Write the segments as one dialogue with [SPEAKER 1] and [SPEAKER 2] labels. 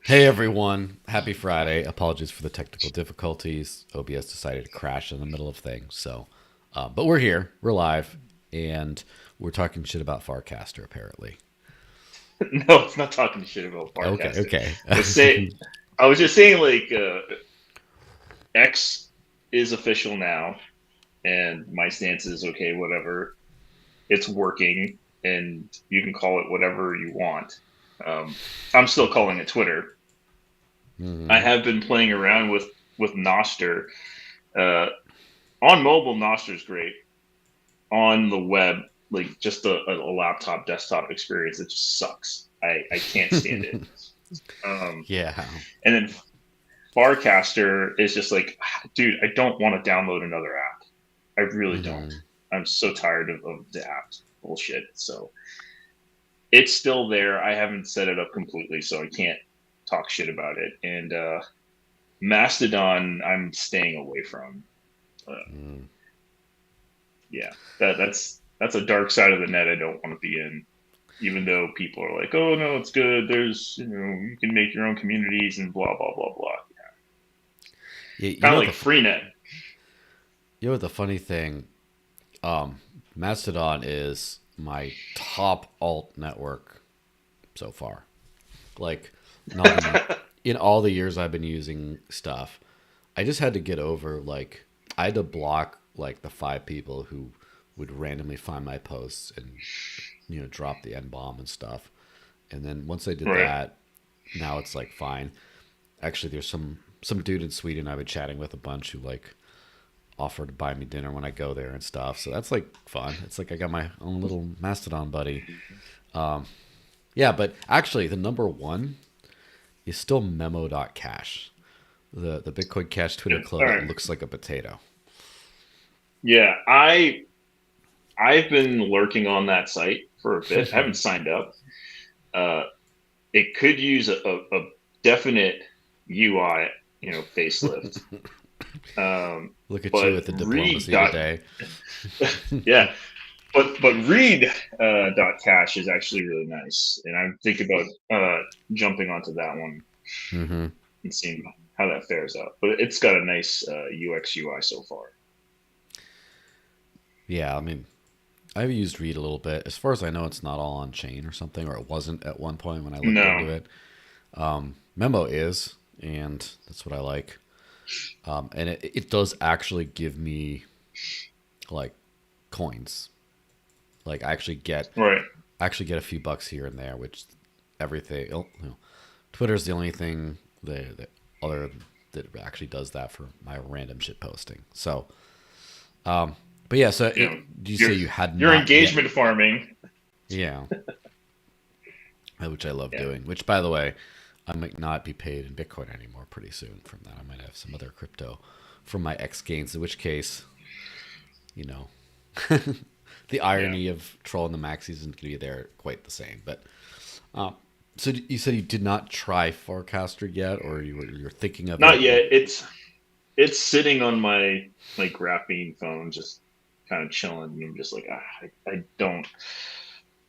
[SPEAKER 1] Hey everyone, happy Friday. Apologies for the technical difficulties. OBS decided to crash in the middle of things. But we're here, we're live, and we're talking shit about Farcaster apparently.
[SPEAKER 2] No, it's not talking shit about
[SPEAKER 1] Okay,
[SPEAKER 2] Farcaster.
[SPEAKER 1] okay.
[SPEAKER 2] Let's say I was just saying X is official now, and my stance is okay, whatever. It's working, and you can call it whatever you want. Um, I'm still calling it Twitter. I
[SPEAKER 1] hmm
[SPEAKER 2] have been playing around with Noster. Uh, on mobile, Noster's great. On the web, like just a laptop desktop experience, it just sucks. I can't stand it. Um,
[SPEAKER 1] yeah.
[SPEAKER 2] and then Farcaster is just like, dude, I don't want to download another app. I really don't.
[SPEAKER 1] hmm
[SPEAKER 2] I'm so tired of the app bullshit. So it's still there. I haven't set it up completely, so I can't talk shit about it. And Mastodon, I'm staying away from. Uh, yeah, that's a dark side of the net I don't want to be in. Even though people are like, "Oh no, it's good. There's you can make your own communities and blah blah blah blah."
[SPEAKER 1] Yeah,
[SPEAKER 2] Kind of like Freenet.
[SPEAKER 1] you know what the funny thing? Mastodon is my top alt network so far. Like, not in all the years I've been using stuff, I just had to get over like I had to block like the five people who would randomly find my posts and drop the N bomb and stuff. And then once I did
[SPEAKER 2] Right.
[SPEAKER 1] that, now it's like fine. Actually, there's some dude in Sweden I've been chatting with a bunch who like offered to buy me dinner when I go there and stuff. So that's like fun. It's like I got my own little Mastodon buddy. Yeah, but actually the number one is still memo.cash. The Bitcoin Cash Twitter
[SPEAKER 2] Yeah.
[SPEAKER 1] club
[SPEAKER 2] All
[SPEAKER 1] that
[SPEAKER 2] right.
[SPEAKER 1] looks like a potato.
[SPEAKER 2] Yeah, I've been lurking on that site for a bit. I haven't signed up. Uh, it could use a definite UI, facelift. Um,
[SPEAKER 1] Look at you
[SPEAKER 2] but
[SPEAKER 1] with the
[SPEAKER 2] read
[SPEAKER 1] diplomacy
[SPEAKER 2] dot
[SPEAKER 1] today.
[SPEAKER 2] yeah, but read dot cache is actually really nice, and I'm thinking about jumping onto that one
[SPEAKER 1] hmm
[SPEAKER 2] and seeing how that fares out. But it's got a nice UX UI so far.
[SPEAKER 1] Yeah, I mean, I've used Read a little bit. As far as I know, it's not all on chain or something, or it wasn't at one point when I looked
[SPEAKER 2] No,
[SPEAKER 1] into it. Memo is, and that's what I like. And it does actually give me like coins. Like
[SPEAKER 2] right.
[SPEAKER 1] I actually get a few bucks here and there, which everything. Twitter's the only thing that other that actually does that for my random shit posting. So, but yeah. So,
[SPEAKER 2] You know,
[SPEAKER 1] do you
[SPEAKER 2] your
[SPEAKER 1] say you had
[SPEAKER 2] your
[SPEAKER 1] not yet?
[SPEAKER 2] engagement farming.
[SPEAKER 1] Yeah, which I love
[SPEAKER 2] Yeah,
[SPEAKER 1] doing. Which, by the way, I might not be paid in Bitcoin anymore pretty soon from that. I might have some other crypto from my X gains. In which case, you know, the
[SPEAKER 2] yeah.
[SPEAKER 1] irony of trolling the maxis isn't going to be there quite the same. But so you said you did not try Forecaster yet, or you're thinking of
[SPEAKER 2] Not
[SPEAKER 1] it, or
[SPEAKER 2] yet. It's sitting on my graphene phone, just kind of chilling. And I'm just like, I don't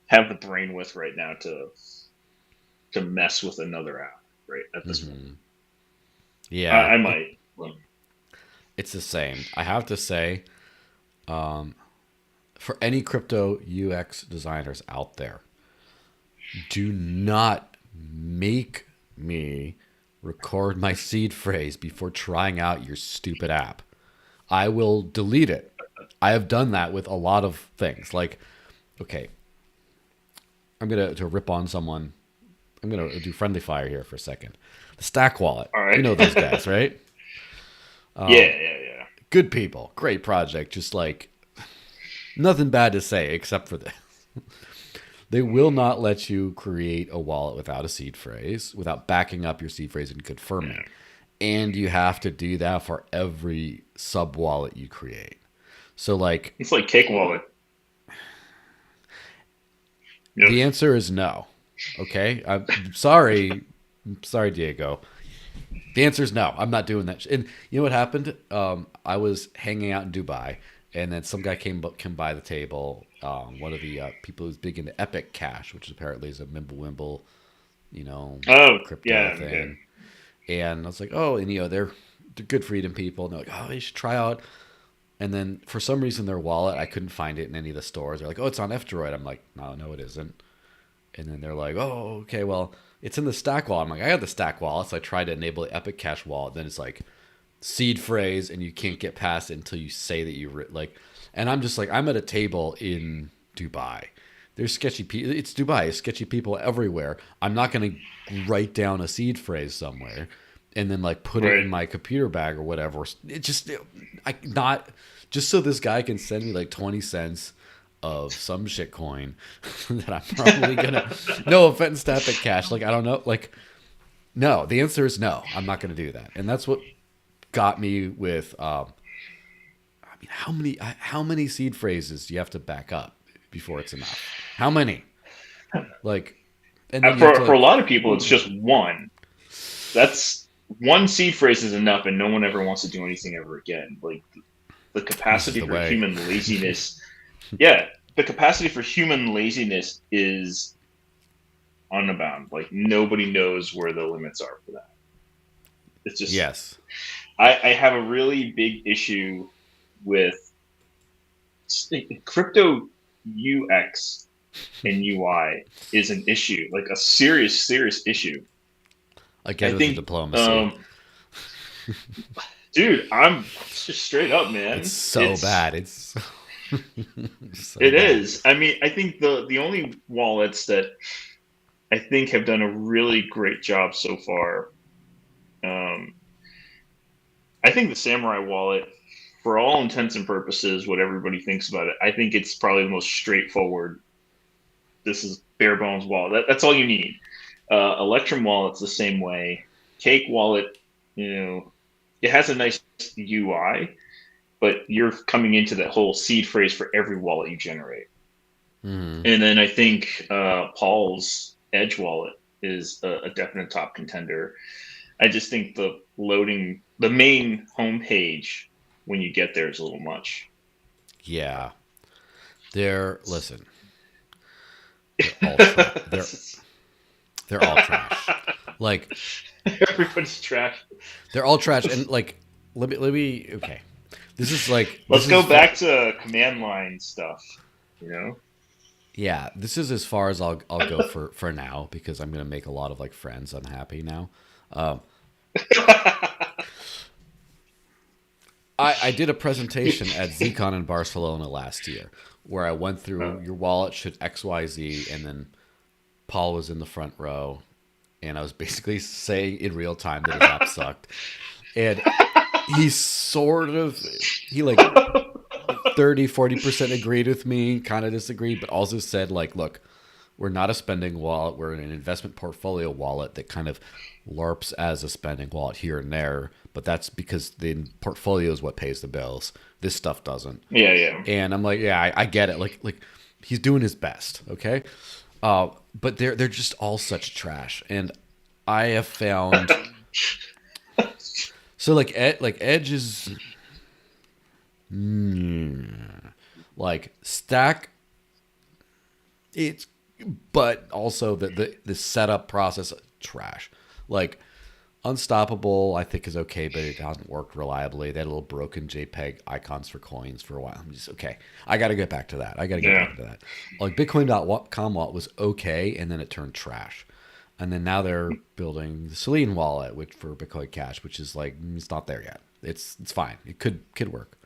[SPEAKER 2] have the brain width right now to mess with another app right at this moment.
[SPEAKER 1] yeah,
[SPEAKER 2] I might.
[SPEAKER 1] it's the same. I have to say, for any crypto UX designers out there, do not make me record my seed phrase before trying out your stupid app. I will delete it. I have done that with a lot of things. Like, okay, I'm gonna to rip on someone. I'm gonna do friendly fire here for a second. The Stack Wallet,
[SPEAKER 2] All
[SPEAKER 1] you
[SPEAKER 2] right.
[SPEAKER 1] know those guys, right?
[SPEAKER 2] Yeah, yeah, yeah.
[SPEAKER 1] Good people, great project. Just like nothing bad to say except for this. They will not let you create a wallet without a seed phrase, without backing up your seed phrase and confirming.
[SPEAKER 2] Yeah.
[SPEAKER 1] And you have to do that for every sub wallet you create. So, like,
[SPEAKER 2] It's like Cake Wallet. Yep.
[SPEAKER 1] the answer is no. Okay? I'm sorry. I'm sorry, Diego. The answer is no. I'm not doing that. And you know what happened? I was hanging out in Dubai, and then some guy came by the table. One of the people who's big into Epic Cash, which apparently is a Mimblewimble
[SPEAKER 2] Oh,
[SPEAKER 1] crypto
[SPEAKER 2] yeah, okay.
[SPEAKER 1] thing. And I was like, oh, and they're good freedom people. And they're like, oh, you should try out. And then for some reason, their wallet, I couldn't find it in any of the stores. They're like, oh, it's on F-Droid. I'm like, no, no, it isn't. And then they're like, oh, okay, well, it's in the Stack wallet. I'm like, I got the Stack wallet. So I tried to enable the Epic Cash wallet. Then it's like seed phrase, and you can't get past it until you say that like. And I'm just like, I'm at a table in Dubai. There's sketchy people. It's Dubai. There's sketchy people everywhere. I'm not going to write down a seed phrase somewhere and then like put it
[SPEAKER 2] Right.
[SPEAKER 1] in my computer bag or whatever. I not just so this guy can send me like 20 cents of some shit coin that I'm probably gonna. No offense to Epic Cash. Like I don't know. Like no. The answer is no. I'm not gonna do that. And that's what got me with. I mean, how many seed phrases do you have to back up before it's enough? How many? Like, and then you have to
[SPEAKER 2] For a
[SPEAKER 1] like.
[SPEAKER 2] lot of people, it's just one. That's one seed phrase is enough, and no one ever wants to do anything ever again. Like the
[SPEAKER 1] This is
[SPEAKER 2] capacity
[SPEAKER 1] the
[SPEAKER 2] for
[SPEAKER 1] way.
[SPEAKER 2] human laziness. Yeah, the capacity for human laziness is unbound. Like nobody knows where the limits are for that. It's just
[SPEAKER 1] Yes.
[SPEAKER 2] I have a really big issue with crypto UX and UI is an issue, like a serious issue. I
[SPEAKER 1] Again with the
[SPEAKER 2] think,
[SPEAKER 1] diplomacy.
[SPEAKER 2] dude, I'm just straight up,
[SPEAKER 1] It's
[SPEAKER 2] man.
[SPEAKER 1] so bad. It's so
[SPEAKER 2] It
[SPEAKER 1] bad.
[SPEAKER 2] is. I mean, I think the only wallets that I think have done a really great job so far. Um, I think the Samurai wallet, for all intents and purposes, what everybody thinks about it, I think it's probably the most straightforward. This is bare bones wallet. That's all you need. Electrum wallet's the same way. Cake wallet, it has a nice UI, but you're coming into that whole seed phrase for every wallet you generate.
[SPEAKER 1] Hmm.
[SPEAKER 2] And then I think Paul's Edge wallet is a definite top contender. I just think the main homepage when you get there is a little much.
[SPEAKER 1] Yeah. Listen. They're all trash. They're all trash. Like
[SPEAKER 2] Everybody's trash.
[SPEAKER 1] they're all trash. And like, let me. Okay. This
[SPEAKER 2] Let's
[SPEAKER 1] is
[SPEAKER 2] go back to command line stuff. You know.
[SPEAKER 1] yeah. This is as far as I'll go for now because I'm gonna make a lot of like friends unhappy now. Um, I did a presentation at ZCon in Barcelona last year where I went through your wallet should XYZ, and then Paul was in the front row, and I was basically saying in real time that his app sucked. And he sort of, he like 30-40% agreed with me, kind of disagreed, but also said, like, look, we're not a spending wallet. We're an investment portfolio wallet that kind of LARPs as a spending wallet here and there. But that's because the portfolio is what pays the bills. This stuff doesn't.
[SPEAKER 2] Yeah, yeah.
[SPEAKER 1] And I'm like, yeah, I get it. Like he's doing his best, okay? But they're just all such trash. And I have found so like Edge is like Stack. It's but also the setup process trash. Like Unstoppable, I think is okay, but it hasn't worked reliably. They had a little broken JPEG icons for coins for a while. I'm just okay. I got to get back to that. I got to get
[SPEAKER 2] Yeah.
[SPEAKER 1] back to that. Like Bitcoin.com wallet was okay, and then it turned trash. And then now they're building the Selene wallet, which for Bitcoin Cash, which is like it's not there yet. It's fine. It could work.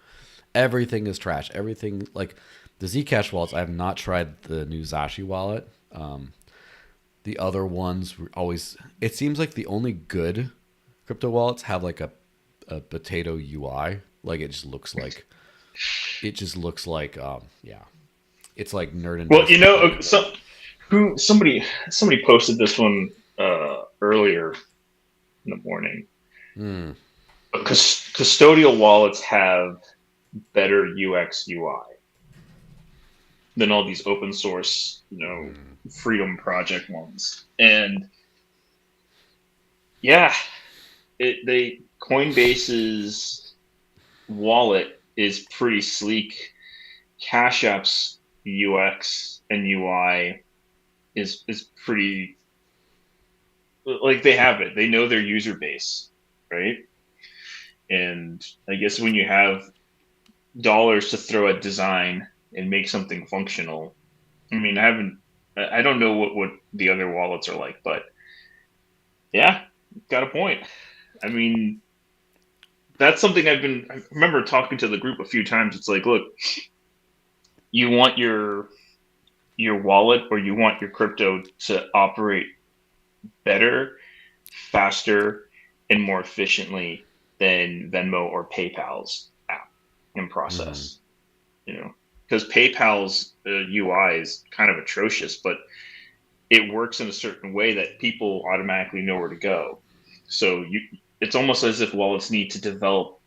[SPEAKER 1] Everything is trash. Everything like the Zcash wallets. I have not tried the new Zashi wallet. The other ones were always. It seems like the only good crypto wallets have like a potato UI. Like it just looks like. It just looks like yeah. It's like nerd
[SPEAKER 2] Well,
[SPEAKER 1] industrial.
[SPEAKER 2] somebody posted this one earlier in the morning.
[SPEAKER 1] Hmm.
[SPEAKER 2] Custodial wallets have better UX UI than all these open source, freedom project ones. And yeah, Coinbase's wallet is pretty sleek. Cash App's UX and UI is pretty like they have it. They know their user base, right? And I guess when you have dollars to throw at design and make something functional, I mean, I don't know what the other wallets are like, but yeah, got a point. I mean, that's something I remember talking to the group a few times. It's like, look, you want your wallet or you want your crypto to operate better, faster, and more efficiently than Venmo or PayPal's app and
[SPEAKER 1] Mm-hmm.
[SPEAKER 2] process. Because PayPal's UI is kind of atrocious, but it works in a certain way that people automatically know where to go. So it's almost as if wallets need to develop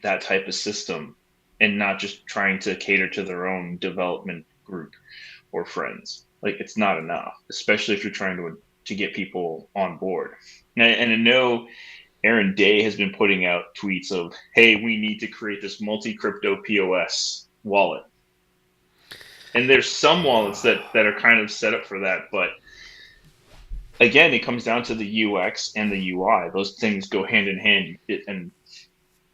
[SPEAKER 2] that type of system and not just trying to cater to their own development group or friends. Like it's not enough, especially if you're trying to get people on board. And I know Aaron Day has been putting out tweets of, "Hey, we need to create this multi-crypto POS wallet." And there's some wallets that are kind of set up for that, but again, it comes down to the UX and the UI. Those things go hand in hand, and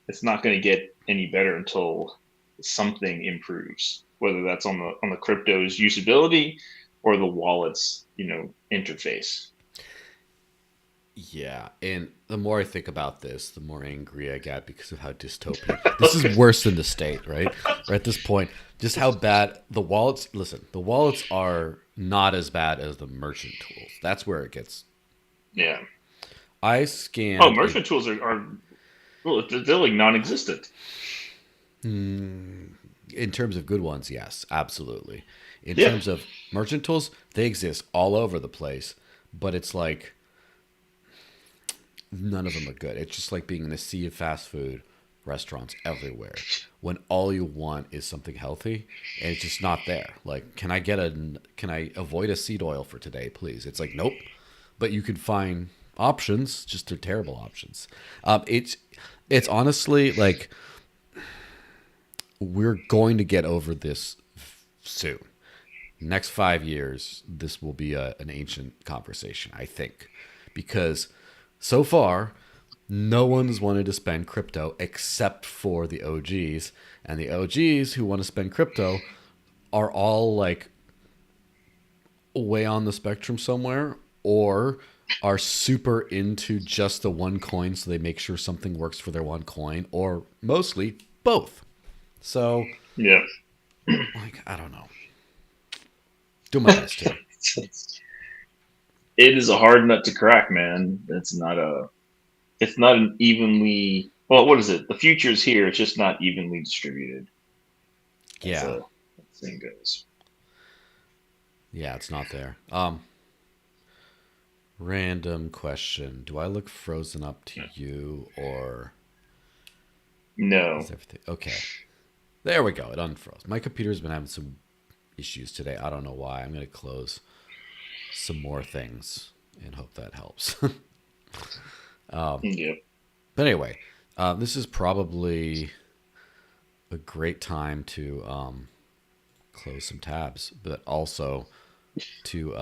[SPEAKER 2] it's not going to get any better until something improves, whether that's on the crypto's usability or the wallet's interface.
[SPEAKER 1] Yeah, and the more I think about this, the more angry I get because of how dystopian. This is worse than the state, right? Or at this point, just how bad the wallets. Listen, the wallets are not as bad as the merchant tools. That's where it gets.
[SPEAKER 2] Yeah.
[SPEAKER 1] I
[SPEAKER 2] Oh,
[SPEAKER 1] scanned a
[SPEAKER 2] merchant tools are well, they're like non-existent.
[SPEAKER 1] in terms of good ones, yes, absolutely. In
[SPEAKER 2] Yeah.
[SPEAKER 1] terms of merchant tools, they exist all over the place, but it's like none of them are good. It's just like being in a sea of fast food restaurants everywhere when all you want is something healthy and it's just not there. Like, can I avoid a seed oil for today, please? It's like, nope. But you can find options, just they're terrible options. It's honestly like we're going to get over this soon. Next 5 years, this will be an ancient conversation, I think, because so far, no one's wanted to spend crypto except for the OGs, and the OGs who want to spend crypto are all like way on the spectrum somewhere, or are super into just the one coin, so they make sure something works for their one coin, or mostly both. So,
[SPEAKER 2] Yeah.
[SPEAKER 1] like, I don't know. Do my best here.
[SPEAKER 2] It is a hard nut to crack, man. It's not an evenly, well, what is it? The future's here. It's just not evenly distributed, as
[SPEAKER 1] Yeah,
[SPEAKER 2] a thing goes.
[SPEAKER 1] yeah, it's not there. Random question: do I look frozen up to you, or
[SPEAKER 2] No.
[SPEAKER 1] is everything okay? There we go. It unfroze. My computer's been having some issues today. I don't know why. I'm gonna close some more things and hope that helps.
[SPEAKER 2] Yeah.
[SPEAKER 1] But anyway, this is probably a great time to close some tabs, but also to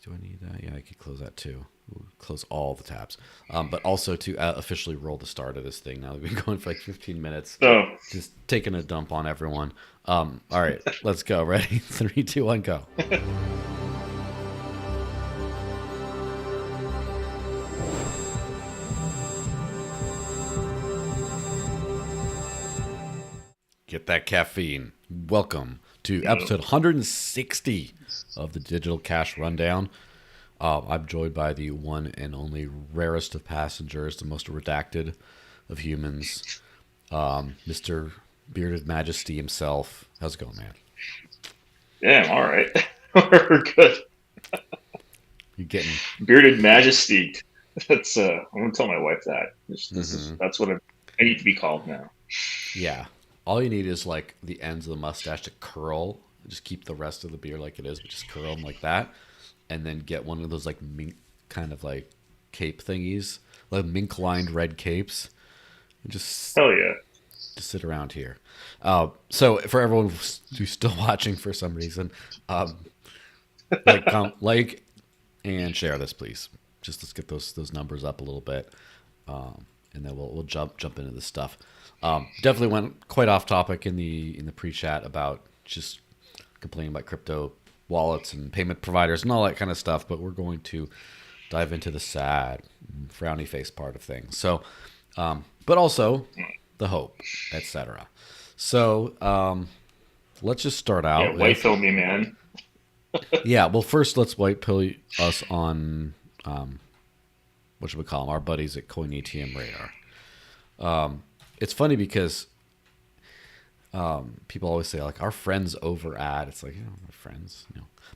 [SPEAKER 1] do I need that? Yeah, I could close that too. We'll close all the tabs, but also to officially roll the start of this thing. Now we've been going for like 15 minutes,
[SPEAKER 2] So,
[SPEAKER 1] just taking a dump on everyone. All right, let's go. Ready? 3, 2, 1, go. Get that caffeine. Welcome to episode 160 of the Digital Cash Rundown. I'm joined by the one and only rarest of passengers, the most redacted of humans, Mr. Bearded Majesty himself. How's it going, man?
[SPEAKER 2] damn, all right. We're good.
[SPEAKER 1] You getting?
[SPEAKER 2] Bearded Majesty. That's I'm gonna tell my wife that. This is
[SPEAKER 1] Mm-hmm.
[SPEAKER 2] that's what I need to be called now.
[SPEAKER 1] Yeah. All you need is like the ends of the mustache to curl. Just keep the rest of the beard like it is, but just curl them like that, and then get one of those like mink kind of like cape thingies, like mink lined red capes, and
[SPEAKER 2] Hell yeah.
[SPEAKER 1] just sit around here. So for everyone who's still watching for some reason, like and share this, please. Just let's get those numbers up a little bit, and then we'll jump into this stuff. Definitely went quite off topic in the pre-chat about just complaining about crypto wallets and payment providers and all that kind of stuff, but we're going to dive into the sad, frowny face part of things. So, but also the hope, etc. So, let's just start out.
[SPEAKER 2] Yeah, white pill me, man.
[SPEAKER 1] Yeah, well, first let's white pill us on what should we call them? Our buddies at Coin ATM Radar. It's funny because people always say like our friends over ad. It's like, my friends,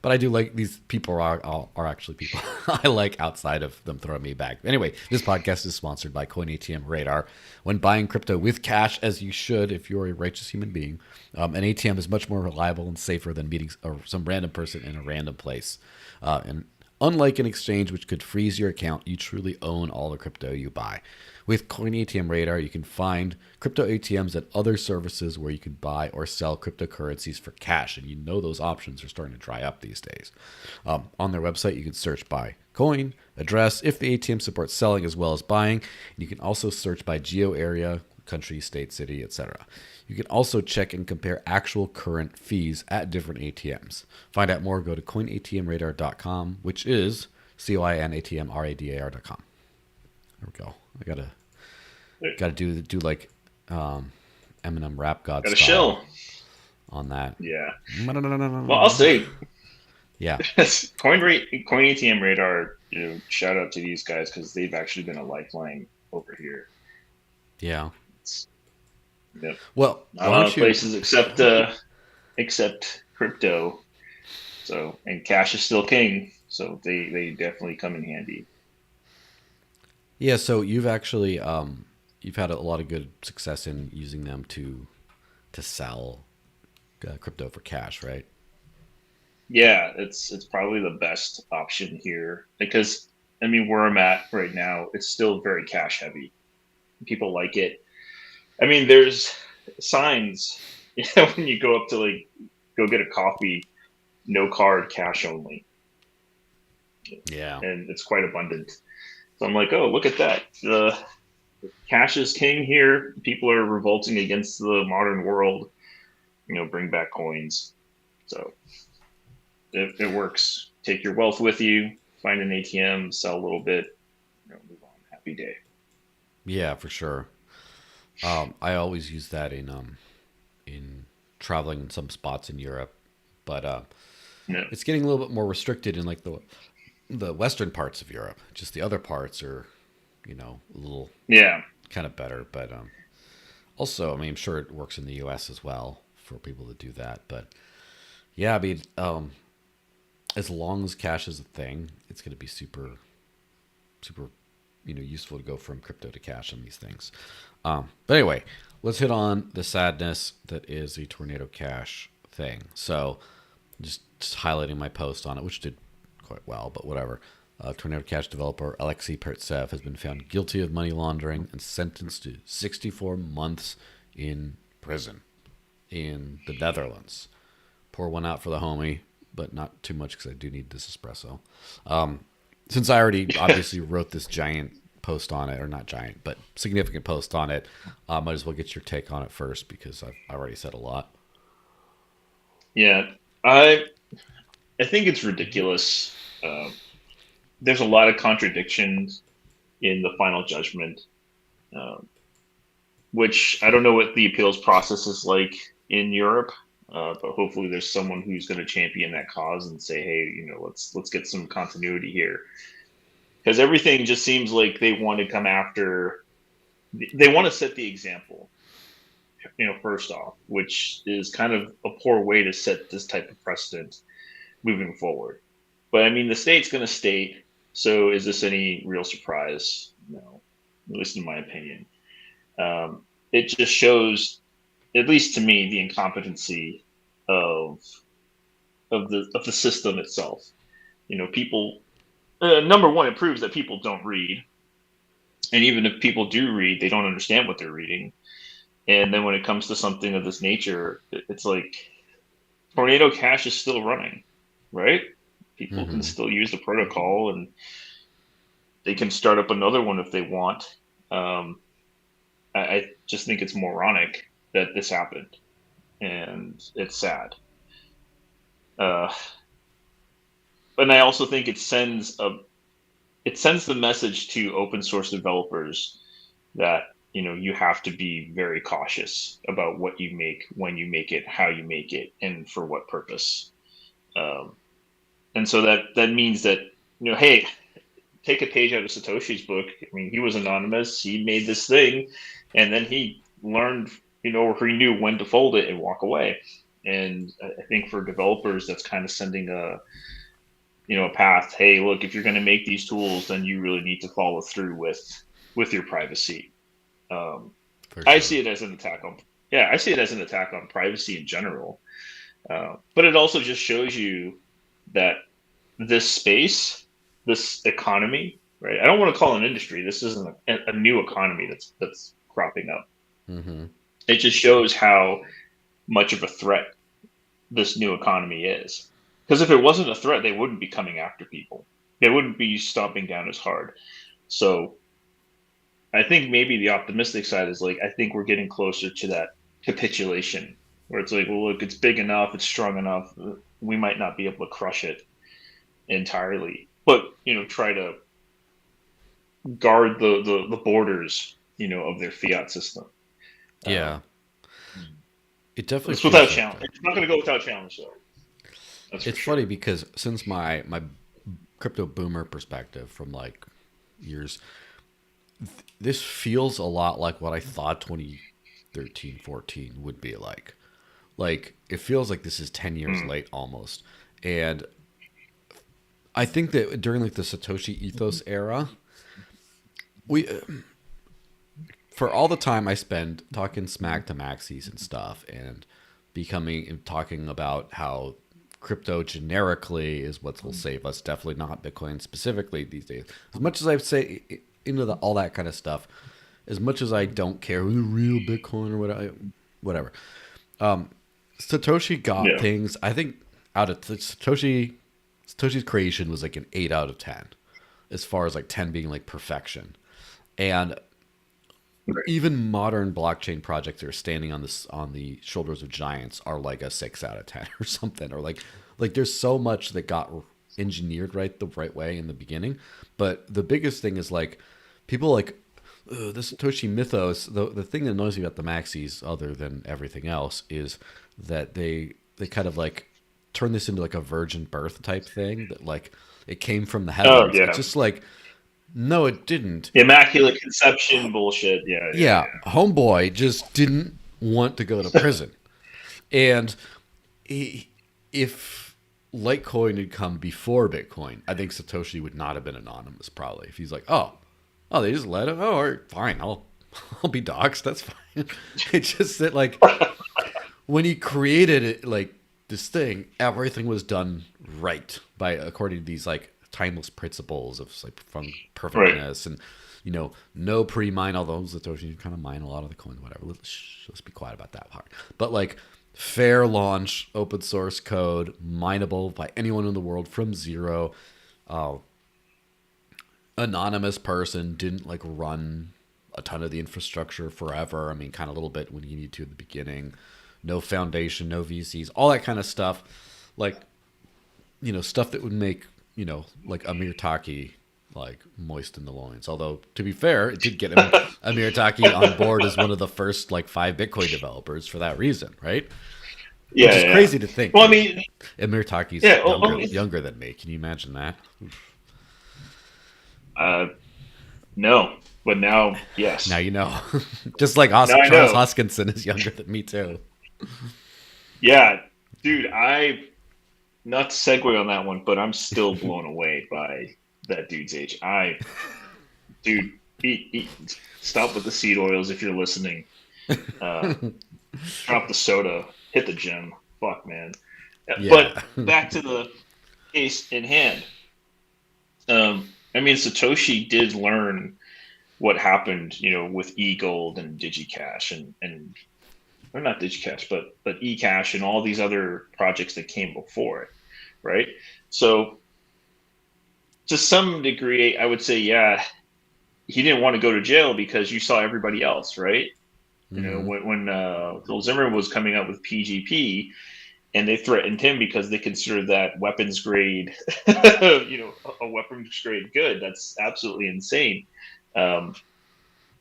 [SPEAKER 1] But I do like these people are actually people I like outside of them throwing me back. Anyway, this podcast is sponsored by Coin ATM Radar. When buying crypto with cash, as you should if you're a righteous human being, an ATM is much more reliable and safer than meeting some random person in a random place. And unlike an exchange which could freeze your account, you truly own all the crypto you buy. With Coin ATM Radar, you can find crypto ATMs and other services where you can buy or sell cryptocurrencies for cash. And those options are starting to dry up these days. On their website, you can search by coin, address, if the ATM supports selling as well as buying. And you can also search by geo area, country, state, city, etc. You can also check and compare actual current fees at different ATMs. Find out more, go to coinatmradar.com, which is coinatmradar.com. There we go. I gotta do like Eminem Rap God
[SPEAKER 2] Got a
[SPEAKER 1] style
[SPEAKER 2] shill
[SPEAKER 1] on that.
[SPEAKER 2] Yeah. Well, I'll say,
[SPEAKER 1] yeah,
[SPEAKER 2] Coin ATM Radar. Shout out to these guys because they've actually been a lifeline over here.
[SPEAKER 1] yeah.
[SPEAKER 2] Yep.
[SPEAKER 1] Well,
[SPEAKER 2] not a lot of places except crypto. So, and cash is still king. So they definitely come in handy.
[SPEAKER 1] Yeah, so you've actually you've had a lot of good success in using them to sell crypto for cash, right?
[SPEAKER 2] Yeah, it's probably the best option here because where I'm at right now, it's still very cash heavy. People like it. There's signs, when you go up to like go get a coffee, no card, cash only.
[SPEAKER 1] Yeah,
[SPEAKER 2] and it's quite abundant. So I'm like, oh, look at that. The cash is king here. People are revolting against the modern world. Bring back coins. So it works. Take your wealth with you. Find an ATM, sell a little bit. Move on. Happy day.
[SPEAKER 1] Yeah, for sure. I always use that in traveling in some spots in Europe, but
[SPEAKER 2] No.
[SPEAKER 1] it's getting a little bit more restricted in like the western parts of Europe. Just the other parts are, a little kind of better. But also, I'm sure it works in the U.S. as well for people to do that. But yeah, as long as cash is a thing, it's going to be super, super, useful to go from crypto to cash on these things. But anyway, let's hit on the sadness that is the Tornado Cash thing. So just highlighting my post on it, which did quite well, but whatever. Tornado Cash developer Alexei Pertsev has been found guilty of money laundering and sentenced to 64 months in prison in the Netherlands. Pour one out for the homie, but not too much because I do need this espresso. Since I already obviously wrote this giant post on it, or not giant, but significant post on it, might as well get your take on it first because I've already said a lot.
[SPEAKER 2] Yeah, I think it's ridiculous. There's a lot of contradictions in the final judgment, which I don't know what the appeals process is like in Europe, but hopefully there's someone who's going to champion that cause and say, hey, let's get some continuity here, because everything just seems like they want to come after. They want to set the example, first off, which is kind of a poor way to set this type of precedent moving forward. But the state's going to state. So is this any real surprise? No, at least in my opinion. It just shows, at least to me, the incompetency of the system itself. People. Number one, it proves that people don't read, and even if people do read, they don't understand what they're reading. And then when it comes to something of this nature, it's like Tornado Cash is still running, right? People can
[SPEAKER 1] Mm-hmm.
[SPEAKER 2] still use the protocol, and they can start up another one if they want. Um, I just think it's moronic that this happened, and it's sad. Uh, and I also think it sends the message to open source developers that you have to be very cautious about what you make, when you make it, how you make it, and for what purpose. Um, and so that means that hey, take a page out of Satoshi's book. I mean, he was anonymous. He made this thing, and then he learned, or he knew when to fold it and walk away. And I think for developers, that's kind of sending a path. Hey, look, if you're going to make these tools, then you really need to follow through with your privacy. Um,
[SPEAKER 1] For
[SPEAKER 2] I
[SPEAKER 1] sure.
[SPEAKER 2] see it as an attack on, yeah, I see it as an attack on privacy in general. But it also just shows you that this space, this economy, right? I don't want to call it an industry. This isn't a new economy that's cropping up.
[SPEAKER 1] Mm-hmm.
[SPEAKER 2] It just shows how much of a threat this new economy is. Because if it wasn't a threat, they wouldn't be coming after people. They wouldn't be stomping down as hard. So I think maybe the optimistic side is like, I think we're getting closer to that capitulation where it's like, well, look, it's big enough, it's strong enough. We might not be able to crush it entirely, but try to guard the borders, of their fiat system.
[SPEAKER 1] Yeah,
[SPEAKER 2] Um,
[SPEAKER 1] it definitely
[SPEAKER 2] it's without
[SPEAKER 1] feels like
[SPEAKER 2] challenge.
[SPEAKER 1] that.
[SPEAKER 2] It's not going to go without challenge, though. That's for
[SPEAKER 1] It's funny
[SPEAKER 2] sure.
[SPEAKER 1] because since my crypto boomer perspective from like years, this feels a lot like what I thought 2013, 14 would be like. Like it feels like this is 10 years
[SPEAKER 2] Mm.
[SPEAKER 1] late almost. And I think that during like the Satoshi ethos era, we for all the time I spend talking smack to maxis and stuff and becoming and talking about how crypto generically is what will save us, definitely not Bitcoin specifically these days. As much as I say into all that kind of stuff, as much as I don't care who the real Bitcoin or whatever. Satoshi got
[SPEAKER 2] Yeah.
[SPEAKER 1] things. I think out of Satoshi's creation was like an 8 out of 10, as far as like 10 being like perfection, and
[SPEAKER 2] Right.
[SPEAKER 1] even modern blockchain projects that are standing on the shoulders of giants are like a 6 out of 10 or something, or like there's so much that got engineered right the right way in the beginning. But the biggest thing is like people like the Satoshi mythos. The thing that annoys me about the maxis, other than everything else, is that they kind of like turn this into like a virgin birth type thing that like it came from the
[SPEAKER 2] Oh
[SPEAKER 1] heavens. It's
[SPEAKER 2] yeah.
[SPEAKER 1] just like no, it didn't.
[SPEAKER 2] Immaculate conception bullshit. Yeah, yeah,
[SPEAKER 1] Yeah,
[SPEAKER 2] yeah.
[SPEAKER 1] homeboy just didn't want to go to prison. And he, if Litecoin had come before Bitcoin, I think Satoshi would not have been anonymous. Probably, if he's like, oh, they just let him. Oh, all right, fine, I'll be doxxed. That's fine. It's just that like when he created it, like this thing, everything was done right by according to these like timeless principles of like from
[SPEAKER 2] Right.
[SPEAKER 1] perfectness and no pre-mine. Although Satoshi kind of mine a lot of the coins, whatever. Let's be quiet about that part. But like fair launch, open source code, mineable by anyone in the world from zero. Uh, Anonymous person didn't like run a ton of the infrastructure forever. I mean, kind of a little bit when you need to at the beginning. No foundation, no VCs, all that kind of stuff. Like, stuff that would make, like Amir Taki like moist in the loins. Although, to be fair, it did get him Amir Taki on board as one of the first like 5 Bitcoin developers for that reason, right? Which
[SPEAKER 2] Yeah,
[SPEAKER 1] is
[SPEAKER 2] yeah.
[SPEAKER 1] crazy to think
[SPEAKER 2] Well, I
[SPEAKER 1] that
[SPEAKER 2] mean,
[SPEAKER 1] Amir Taki's
[SPEAKER 2] yeah.
[SPEAKER 1] younger than me. Can you imagine that?
[SPEAKER 2] Uh, no, but now,
[SPEAKER 1] Now
[SPEAKER 2] yes.
[SPEAKER 1] you know. Just like
[SPEAKER 2] Now I
[SPEAKER 1] Charles
[SPEAKER 2] know.
[SPEAKER 1] Hoskinson is younger than me too.
[SPEAKER 2] Yeah, dude. Not to segue on that one, but I'm still blown away by that dude's age. Dude, stop with the seed oils if you're listening. Uh, drop the soda, hit the gym. Fuck, man. But
[SPEAKER 1] Yeah.
[SPEAKER 2] back to the case in hand. I mean, Satoshi did learn what happened, with eGold and DigiCash and or not DigiCash, but eCash and all these other projects that came before it, right? So to some degree, I would say, yeah, he didn't want to go to jail because you saw everybody else, right? You know,
[SPEAKER 1] Mm-hmm.
[SPEAKER 2] when Phil Zimmer was coming up with PGP, and they threatened him because they considered that weapons grade, a weapons grade good. That's absolutely insane. Um,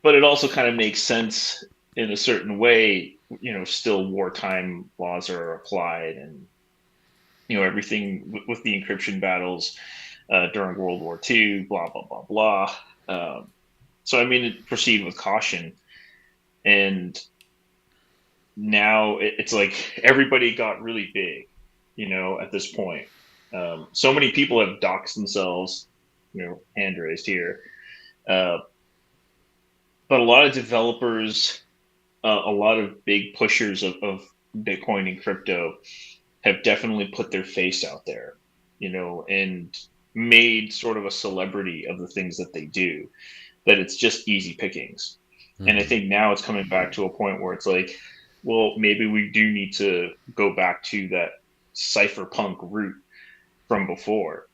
[SPEAKER 2] but it also kind of makes sense in a certain way. Still wartime laws are applied, and everything with the encryption battles during World War II, blah blah blah blah. So I mean, proceed with caution, and now it's like everybody got really big, at this point. So many people have doxed themselves, hand raised here. Uh, but a lot of developers, a lot of big pushers of Bitcoin and crypto have definitely put their face out there, and made sort of a celebrity of the things that they do, that it's just easy pickings. And I
[SPEAKER 1] Mm-hmm.
[SPEAKER 2] think now it's coming back to a point where it's like, well, maybe we do need to go back to that cypherpunk route from before,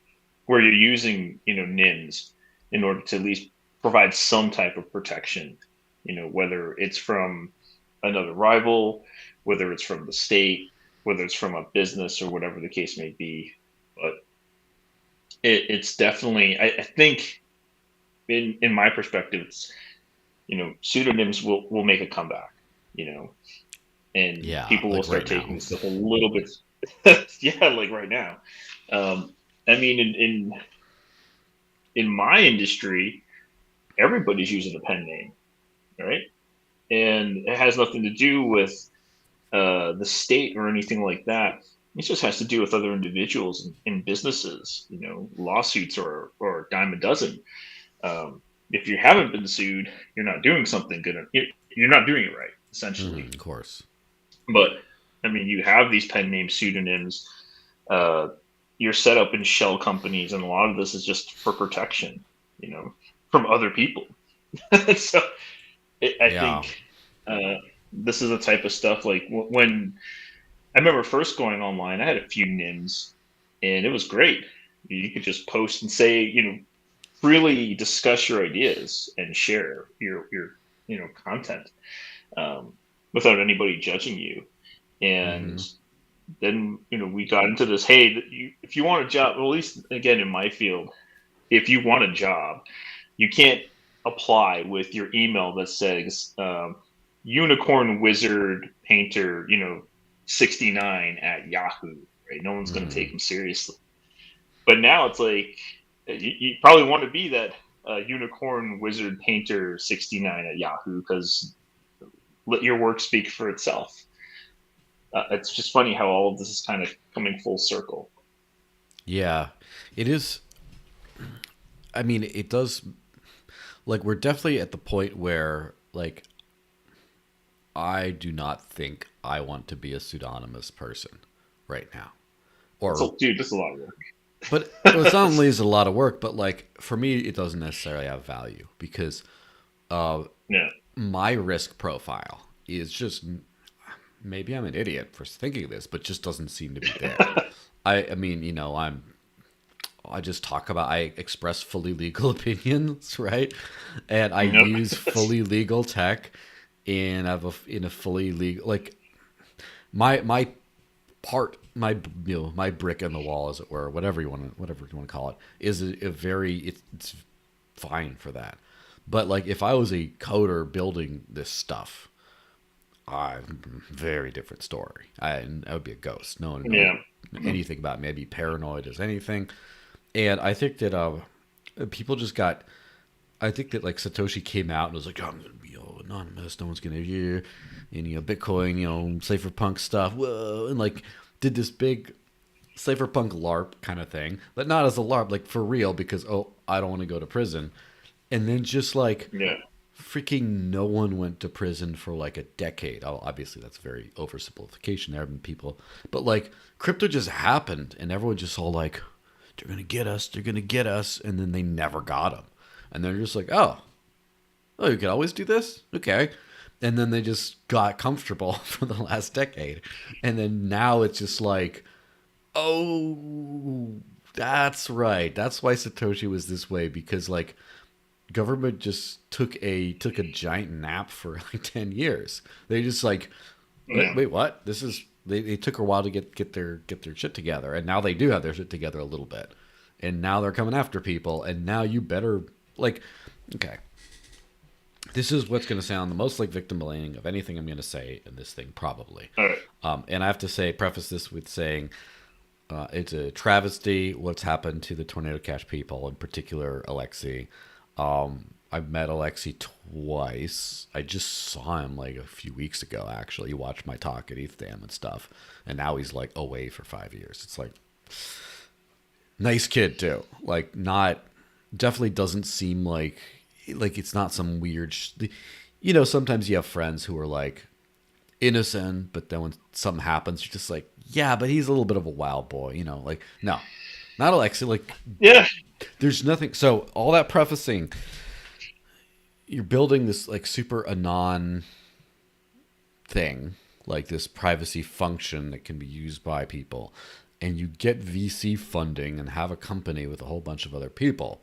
[SPEAKER 2] where you're using, NIMs in order to at least provide some type of protection, whether it's from another rival, whether it's from the state, whether it's from a business or whatever the case may be. But it's definitely, I think, in my perspective, it's, pseudonyms will make a comeback, you know, and
[SPEAKER 1] Yeah,
[SPEAKER 2] people will
[SPEAKER 1] like
[SPEAKER 2] start
[SPEAKER 1] right now.
[SPEAKER 2] taking this stuff a little bit, yeah, like right now. I mean, in my industry, everybody's using a pen name, right? And it has nothing to do with the state or anything like that. It just has to do with other individuals and businesses, lawsuits or a dime a dozen. If you haven't been sued, you're not doing something good. You're not doing it right, essentially.
[SPEAKER 1] Mm-hmm, of course.
[SPEAKER 2] But I mean, you have these pen name pseudonyms. Uh, you're set up in shell companies, and a lot of this is just for protection, from other people. So I
[SPEAKER 1] Yeah.
[SPEAKER 2] think uh, this is the type of stuff like when I remember first going online, I had a few NIMs, and it was great. You could just post and say, freely discuss your ideas and share your content, um, without anybody judging you. And
[SPEAKER 1] Mm-hmm.
[SPEAKER 2] then we got into this. Hey, if you want a job, well, at least again in my field, if you want a job, you can't apply with your email that says unicorn wizard painter, 69 at Yahoo. Right? No one's going to take
[SPEAKER 1] Mm-hmm.
[SPEAKER 2] them seriously. But now it's like you probably want to be that unicorn wizard painter 69 at Yahoo, because let your work speak for itself. It's just funny how all of this is kind of coming full circle.
[SPEAKER 1] Yeah, it is. I mean, it does. Like, we're definitely at the point where, like, I do not think I want to be a pseudonymous person right now. Or,
[SPEAKER 2] So, dude, this is a lot of
[SPEAKER 1] but it's not
[SPEAKER 2] work.
[SPEAKER 1] only is it a lot of work, but like for me, it doesn't necessarily have value because
[SPEAKER 2] Yeah.
[SPEAKER 1] my risk profile is just maybe I'm an idiot for thinking this, but just doesn't seem to be there. I mean, I just talk about, I express fully legal opinions, right? And I
[SPEAKER 2] Nope.
[SPEAKER 1] use fully legal tech, and I have in a fully legal, like my part, my brick in the wall, as it were, whatever you want to call it, is a very, it's fine for that. But like if I was a coder building this stuff, very different story. I would be a ghost. No one would know
[SPEAKER 2] Yeah.
[SPEAKER 1] anything about me. I'd be paranoid as anything. And I think that people just got. I think that like Satoshi came out and was like, oh, I'm gonna be anonymous. No one's gonna hear. And Bitcoin, cypherpunk stuff. Whoa, and like did this big cypherpunk LARP kind of thing, but not as a LARP, like for real, because I don't want to go to prison. And then just like
[SPEAKER 2] Yeah.
[SPEAKER 1] freaking no one went to prison for like a decade. Oh, obviously, that's very oversimplification. There have been people, but like crypto just happened, and everyone just all like, "They're gonna get us. They're gonna get us," and then they never got them, and they're just like, "Oh, you can always do this, okay." And then they just got comfortable for the last decade, and then now it's just like, oh, That's right. That's why Satoshi was this way because like government just took a giant nap for like 10 years. They just like
[SPEAKER 2] Yeah.
[SPEAKER 1] wait, what? This is they took a while to get their shit together, and now they do have their shit together a little bit, and now they're coming after people, and now you better like, okay, this is what's going to sound the most like victim blaming of anything I'm going to say in this thing probably,
[SPEAKER 2] All right.
[SPEAKER 1] and I have to say preface this with saying it's a travesty what's happened to the Tornado Cash people, in particular Alexei. I've met Alexei twice. I just saw him like a few weeks ago. Actually, he watched my talk at ETHDAM and stuff, and now he's like away for 5 years. It's like nice kid too. Like not definitely doesn't seem like it's not some weird. Sometimes you have friends who are like innocent, but then when something happens, you're just like, yeah, but he's a little bit of a wild boy. Like no, not Alexei. Like
[SPEAKER 2] Yeah.
[SPEAKER 1] there's nothing. So all that prefacing, you're building this like super anon thing, like this privacy function that can be used by people, and you get VC funding and have a company with a whole bunch of other people.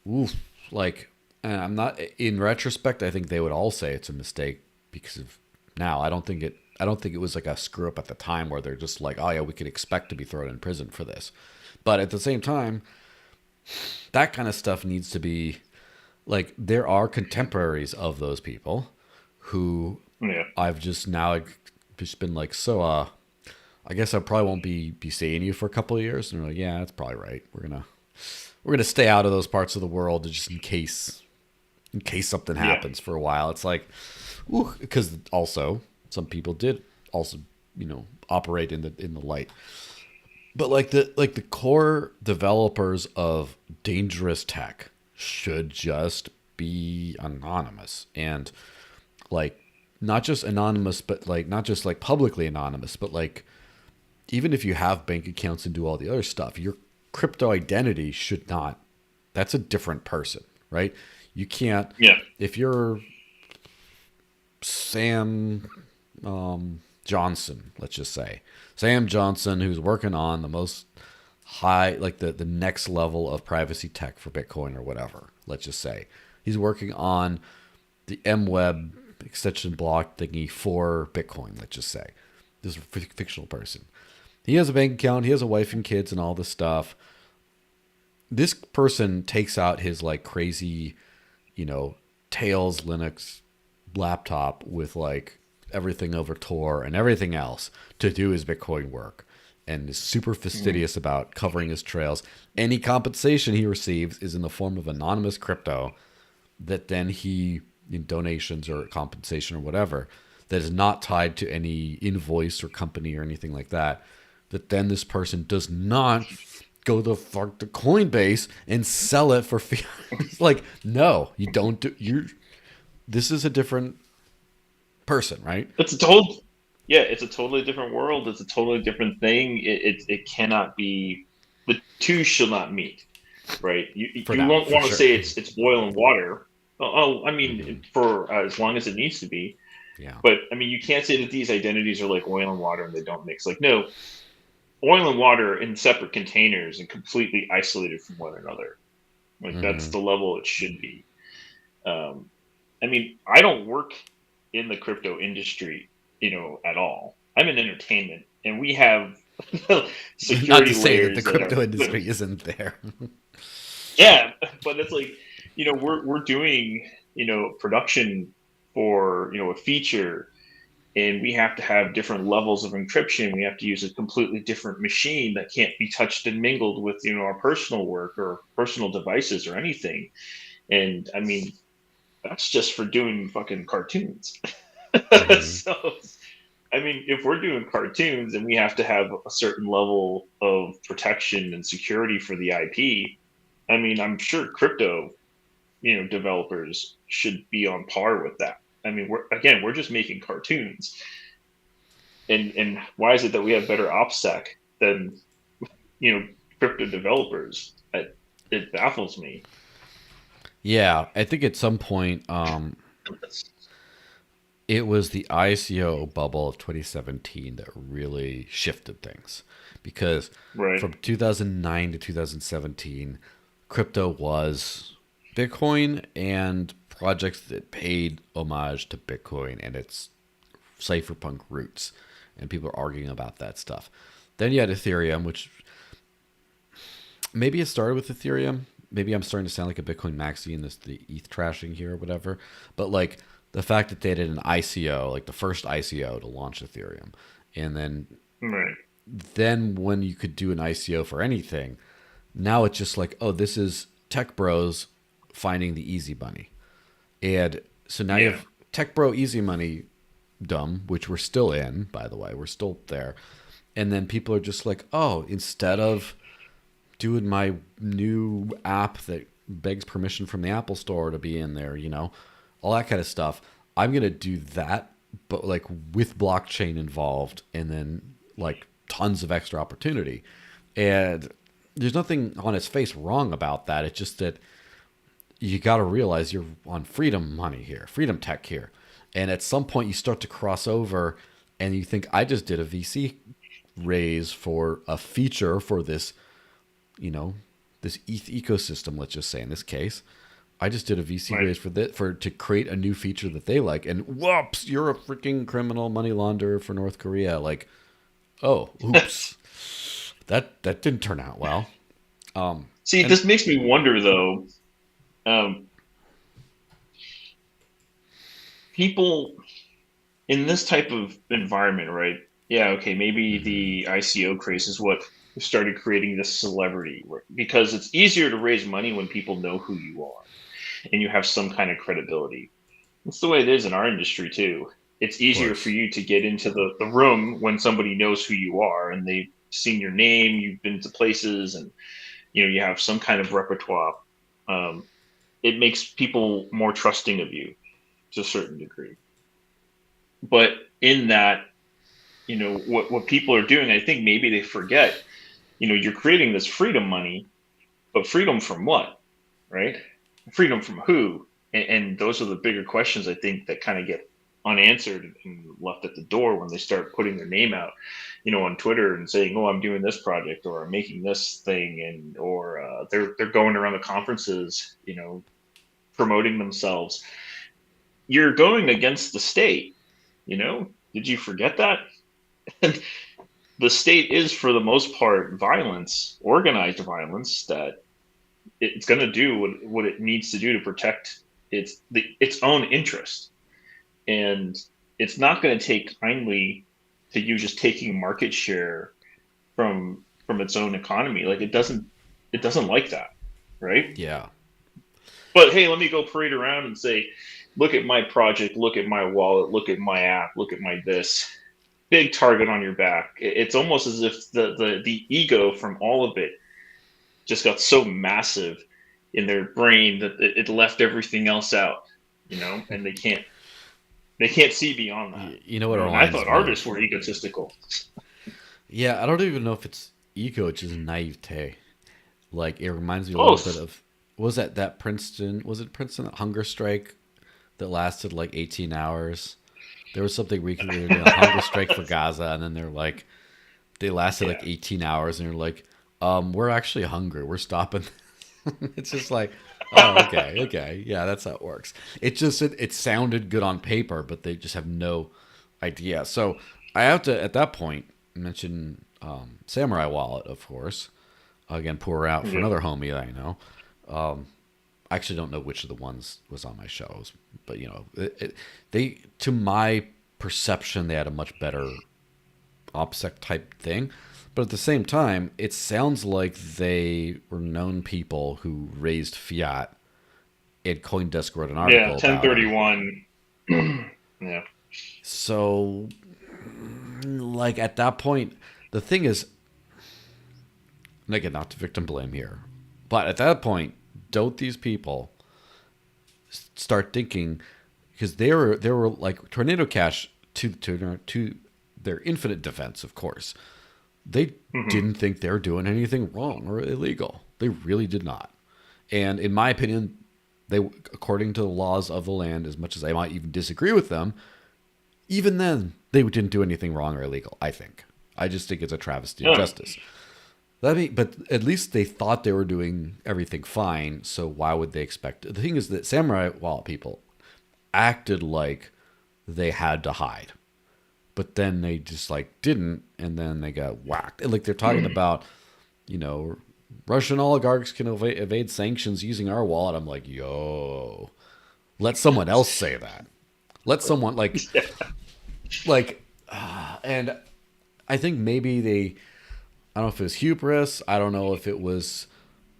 [SPEAKER 1] Oof, like, and I'm not. In retrospect, I think they would all say it's a mistake because of now. I don't think it was like a screw up at the time where they're just like, oh yeah, we could expect to be thrown in prison for this. But at the same time, that kind of stuff needs to be like there are contemporaries of those people who
[SPEAKER 2] Yeah.
[SPEAKER 1] I've just now just been like, so I guess I probably won't be seeing you for a couple of years. And they're like, yeah, that's probably right. We're gonna stay out of those parts of the world just in case something
[SPEAKER 2] Yeah.
[SPEAKER 1] happens for a while. It's like, ooh, because also some people did also operate in the light. But like the core developers of dangerous tech should just be anonymous and like not just anonymous, but like not just like publicly anonymous, but like even if you have bank accounts and do all the other stuff, your crypto identity should not. That's a different person, right? You can't
[SPEAKER 2] Yeah.
[SPEAKER 1] if you're Sam Johnson, let's just say Sam Johnson, who's working on the most high, like the next level of privacy tech for Bitcoin or whatever. Let's just say he's working on the MWeb extension block thingy for Bitcoin. Let's just say this is a fictional person. He has a bank account. He has a wife and kids and all this stuff. This person takes out his like crazy, Tails Linux laptop with like everything over Tor and everything else to do his Bitcoin work and is super fastidious about covering his trails. Any compensation he receives is in the form of anonymous crypto that then he, in donations or compensation or whatever, that is not tied to any invoice or company or anything like that, that then this person does not go the fuck to Coinbase and sell it for fee. Like, no, you don't do. This is a different person, right?
[SPEAKER 2] It's a totally different world. It's a totally different thing. It cannot be. The two shall not meet, right?
[SPEAKER 1] For
[SPEAKER 2] You
[SPEAKER 1] now,
[SPEAKER 2] won't
[SPEAKER 1] for
[SPEAKER 2] want to
[SPEAKER 1] sure.
[SPEAKER 2] say it's boiling water. I mean, for as long as it needs to be.
[SPEAKER 1] Yeah.
[SPEAKER 2] But I mean, you can't say that these identities are like oil and water and they don't mix. Like, no, oil and water in separate containers and completely isolated from one another. Like that's
[SPEAKER 1] Mm-hmm.
[SPEAKER 2] the level it should be. Um, I mean, I don't work in the crypto industry, at all. I'm in entertainment, and we have
[SPEAKER 1] Not to
[SPEAKER 2] security
[SPEAKER 1] say that the
[SPEAKER 2] layers that
[SPEAKER 1] crypto
[SPEAKER 2] are,
[SPEAKER 1] industry isn't there.
[SPEAKER 2] yeah, but it's like, we're doing, production for, a feature, and we have to have different levels of encryption. We have to use a completely different machine that can't be touched and mingled with, our personal work or personal devices or anything. And I mean, that's just for doing fucking cartoons.
[SPEAKER 1] Mm-hmm.
[SPEAKER 2] So, I mean, if we're doing cartoons and we have to have a certain level of protection and security for the IP, I mean, I'm sure crypto, developers should be on par with that. I mean, we're just making cartoons, and why is it that we have better OPSEC than you know crypto developers? It baffles me.
[SPEAKER 1] Yeah, I think at some point, It was the ICO bubble of 2017 that really shifted things because
[SPEAKER 2] Right.
[SPEAKER 1] from 2009 to 2017, crypto was Bitcoin and projects that paid homage to Bitcoin and its cypherpunk roots. And people are arguing about that stuff. Then you had Ethereum, which maybe it started with Ethereum. Maybe I'm starting to sound like a Bitcoin maxi in the ETH trashing here or whatever. But like the fact that they did an ICO, like the first ICO to launch Ethereum, and
[SPEAKER 2] Right.
[SPEAKER 1] then when you could do an ICO for anything, now it's just like, oh, this is tech bros finding the easy money. And so now you
[SPEAKER 2] Yeah.
[SPEAKER 1] have tech bro easy money dumb, which we're still in, by the way, we're still there. And then people are just like, oh, instead of doing my new app that begs permission from the Apple Store to be in there, all that kind of stuff, I'm going to do that, but like with blockchain involved and then like tons of extra opportunity. And there's nothing on its face wrong about that. It's just that you got to realize you're on freedom money here, freedom tech here. And at some point you start to cross over and you think, I just did a VC raise for a feature for this, this ETH ecosystem, let's just say in this case. I just did a VC
[SPEAKER 2] Right.
[SPEAKER 1] raise to create a new feature that they like, and whoops, you're a freaking criminal money launderer for North Korea. Like, oh, oops, that didn't turn out well.
[SPEAKER 2] See,
[SPEAKER 1] And
[SPEAKER 2] this makes me wonder though. Um, People in this type of environment, right? Yeah, okay, maybe the ICO craze is what started creating this celebrity because it's easier to raise money when people know who you are and you have some kind of credibility. That's the way it is in our industry too. It's
[SPEAKER 1] of
[SPEAKER 2] easier for
[SPEAKER 1] course,
[SPEAKER 2] you to get into the room when somebody knows who you are and they've seen your name, you've been to places, and you have some kind of repertoire. Um, it makes people more trusting of you to a certain degree. But in that, what people are doing, I think maybe they forget, you're creating this freedom money, but freedom from what, right? Freedom from who? And those are the bigger questions I think that kind of get unanswered and left at the door when they start putting their name out, on Twitter and saying, "Oh, I'm doing this project or I'm making this thing," and or they're going around the conferences, promoting themselves. You're going against the state. Did you forget that? And the state is, for the most part, violence, organized violence, that it's going to do what it needs to do to protect its own interest, and it's not going to take kindly to you just taking market share from its own economy. Like it doesn't like that, right?
[SPEAKER 1] yeah,
[SPEAKER 2] But hey, let me go parade around and say, look at my project, look at my wallet, look at my app, look at my this. Big target on your back. It's almost as if the ego from all of it just got so massive in their brain that it left everything else out, and they can't see beyond that.
[SPEAKER 1] you know what it
[SPEAKER 2] And I
[SPEAKER 1] reminds
[SPEAKER 2] thought
[SPEAKER 1] me
[SPEAKER 2] artists
[SPEAKER 1] of?
[SPEAKER 2] were egotistical.
[SPEAKER 1] Yeah, I don't even know if it's ego, it's just naivete. Like it reminds me a little bit
[SPEAKER 2] Both.
[SPEAKER 1] of, what was that Princeton? Was it Princeton hunger strike that lasted like 18 hours? There was something recently they were doing a hunger strike for Gaza, and then they're like, they lasted like
[SPEAKER 2] Yeah.
[SPEAKER 1] 18 hours, and they're like, we're actually hungry. We're stopping. It's just like, oh, okay, yeah, that's how it works. It sounded good on paper, but they just have no idea. So I have to at that point mention Samurai Wallet, of course. Again, pour out for
[SPEAKER 2] Yeah.
[SPEAKER 1] another homie that I know. I actually don't know which of the ones was on my shows, but they, to my perception, they had a much better OPSEC type thing. But at the same time, it sounds like they were known people who raised fiat, and CoinDesk wrote an
[SPEAKER 2] Yeah.
[SPEAKER 1] article about them.
[SPEAKER 2] 1031. Yeah.
[SPEAKER 1] So, like at that point, the thing is, and again, not to victim blame here, but at that point, don't these people start thinking, because they were like Tornado Cash, to their infinite defense, of course, they
[SPEAKER 2] Hmm.
[SPEAKER 1] didn't think they were doing anything wrong or illegal. They really did not. And in my opinion, they, according to the laws of the land, as much as I might even disagree with them, Even then, they didn't do anything wrong or illegal, I think. I just think it's a travesty of
[SPEAKER 2] No.
[SPEAKER 1] justice. But at least they thought they were doing everything fine, so why would they expect it? The thing is that samurai wall people acted like they had to hide. But then they just like didn't, and then they got whacked. Like they're talking about, you know, Russian oligarchs can evade sanctions using our wallet. I'm like, yo, let someone else say that. Let someone like, and I think maybe I don't know if it was hubris. I don't know if it was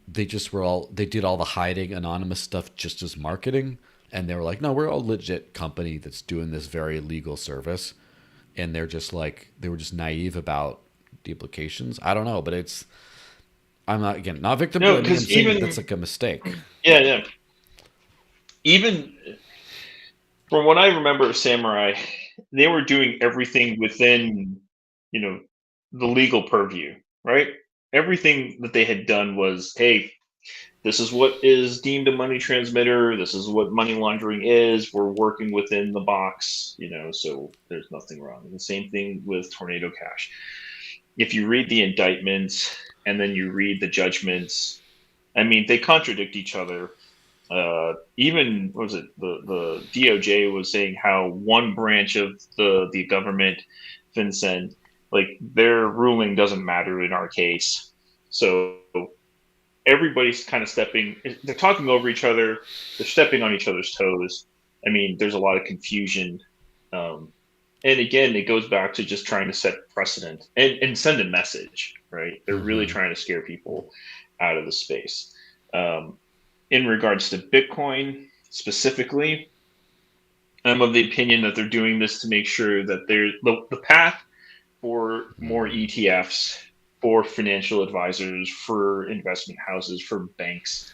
[SPEAKER 1] they did all the hiding anonymous stuff just as marketing, and they were like, no, we're a legit company that's doing this very legal service, and they're just like they were just naive about the implications. I don't know, but I'm not again not victim
[SPEAKER 2] No,
[SPEAKER 1] blaming. I'm
[SPEAKER 2] because
[SPEAKER 1] saying that
[SPEAKER 2] even
[SPEAKER 1] that's like a mistake.
[SPEAKER 2] yeah, yeah. Even from what I remember of Samurai, they were doing everything within, you know, the legal purview, right? Everything that they had done was, hey, this is what is deemed a money transmitter. This is what money laundering is. We're working within the box, so there's nothing wrong. The same thing with Tornado Cash. If you read the indictments and then you read the judgments, I mean, they contradict each other. Even what was it the DOJ was saying how one branch of the government, FinCEN, like their ruling doesn't matter in our case. So everybody's kind of they're talking over each other, they're stepping on each other's toes. I mean, there's a lot of confusion. And again, it goes back to just trying to set precedent and send a message, right? They're really
[SPEAKER 1] Mm-hmm.
[SPEAKER 2] trying to scare people out of the space. In regards to Bitcoin specifically, I'm of the opinion that they're doing this to make sure that the path for more ETFs, for financial advisors, for investment houses, for banks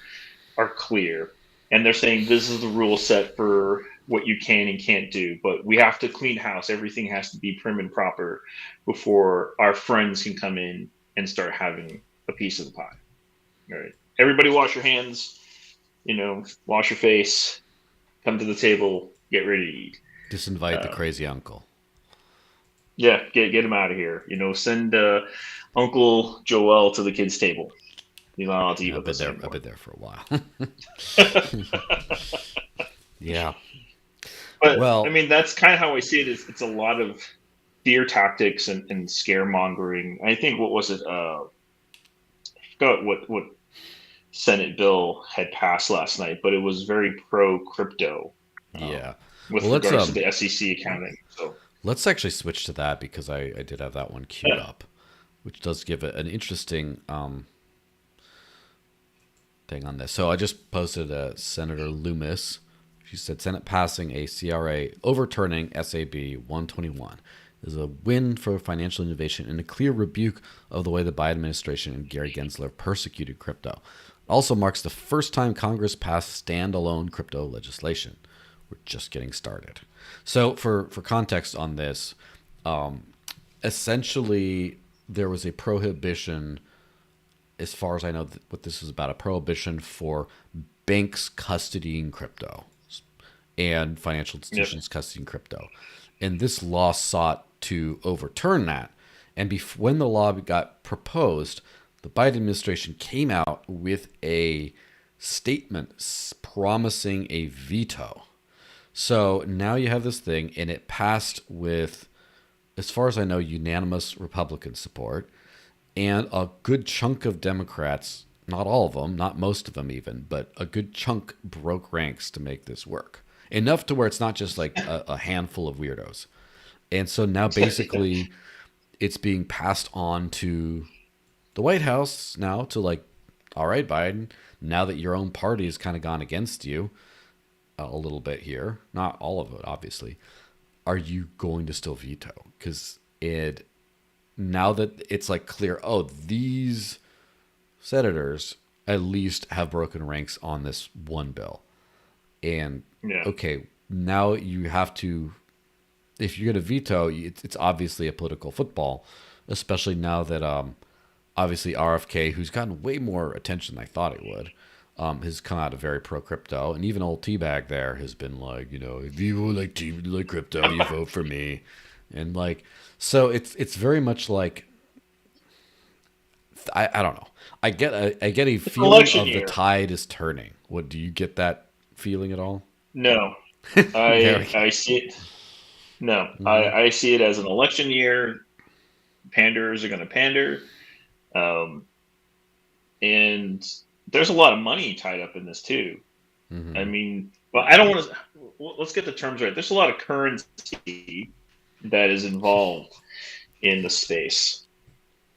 [SPEAKER 2] are clear. And they're saying this is the rule set for what you can and can't do. But we have to clean house. Everything has to be prim and proper before our friends can come in and start having a piece of the pie. All right. Everybody wash your hands, wash your face, come to the table, get ready to eat.
[SPEAKER 1] Disinvite the crazy uncle.
[SPEAKER 2] Yeah, get him out of here. Send Uncle Joel to the kids' table. He's not allowed to eat
[SPEAKER 1] Yeah,
[SPEAKER 2] with us
[SPEAKER 1] I've
[SPEAKER 2] anymore.
[SPEAKER 1] been there for a while. Yeah.
[SPEAKER 2] But I
[SPEAKER 1] Well,
[SPEAKER 2] mean, that's kind of how I see it. It's a lot of fear tactics and scaremongering. I think what was it? I forgot what Senate bill had passed last night, but it was very pro crypto
[SPEAKER 1] yeah.
[SPEAKER 2] with
[SPEAKER 1] Well,
[SPEAKER 2] regards to the SEC accounting. So
[SPEAKER 1] let's actually switch to that because I did have that one queued
[SPEAKER 2] yeah,
[SPEAKER 1] up, which does give it an interesting thing on this. So I just posted Senator Loomis. She said Senate passing a CRA overturning SAB 121 is a win for financial innovation and a clear rebuke of the way the Biden administration and Gary Gensler persecuted crypto. It also marks the first time Congress passed standalone crypto legislation. We're just getting started. So for context on this, essentially there was a prohibition, as far as I know, what this is about, a prohibition for banks custodying crypto and financial
[SPEAKER 2] yep,
[SPEAKER 1] institutions custodying crypto. And this law sought to overturn that. And when the law got proposed, the Biden administration came out with a statement promising a veto. So now you have this thing, and it passed with, as far as I know, unanimous Republican support. And a good chunk of Democrats, not all of them, not most of them even, but a good chunk broke ranks to make this work. Enough to where it's not just like a handful of weirdos. And so now basically it's being passed on to the White House now to like, all right, Biden, now that your own party has kind of gone against you a little bit here, not all of it, obviously, are you going to still veto? Because now that it's like clear, oh, these senators at least have broken ranks on this one bill. And
[SPEAKER 2] yeah,
[SPEAKER 1] okay, now you have to, if you're going to veto, it's obviously a political football, especially now that obviously RFK, who's gotten way more attention than I thought it would, has come out of very pro crypto, and even old Teabag there has been like, if you like crypto, you vote for me, and like, so it's very much like I don't know. I get a
[SPEAKER 2] It's
[SPEAKER 1] feeling
[SPEAKER 2] election
[SPEAKER 1] of the
[SPEAKER 2] year.
[SPEAKER 1] tide is turning. What do you get that feeling at all?
[SPEAKER 2] No,
[SPEAKER 1] There we
[SPEAKER 2] I see it. No,
[SPEAKER 1] go. Hmm.
[SPEAKER 2] I see it as an election year. Panders are going to pander, um, and there's a lot of money tied up in this too. I
[SPEAKER 1] Hmm.
[SPEAKER 2] mean, well, I don't want to. Let's get the terms right. There's a lot of currency that is involved in the space.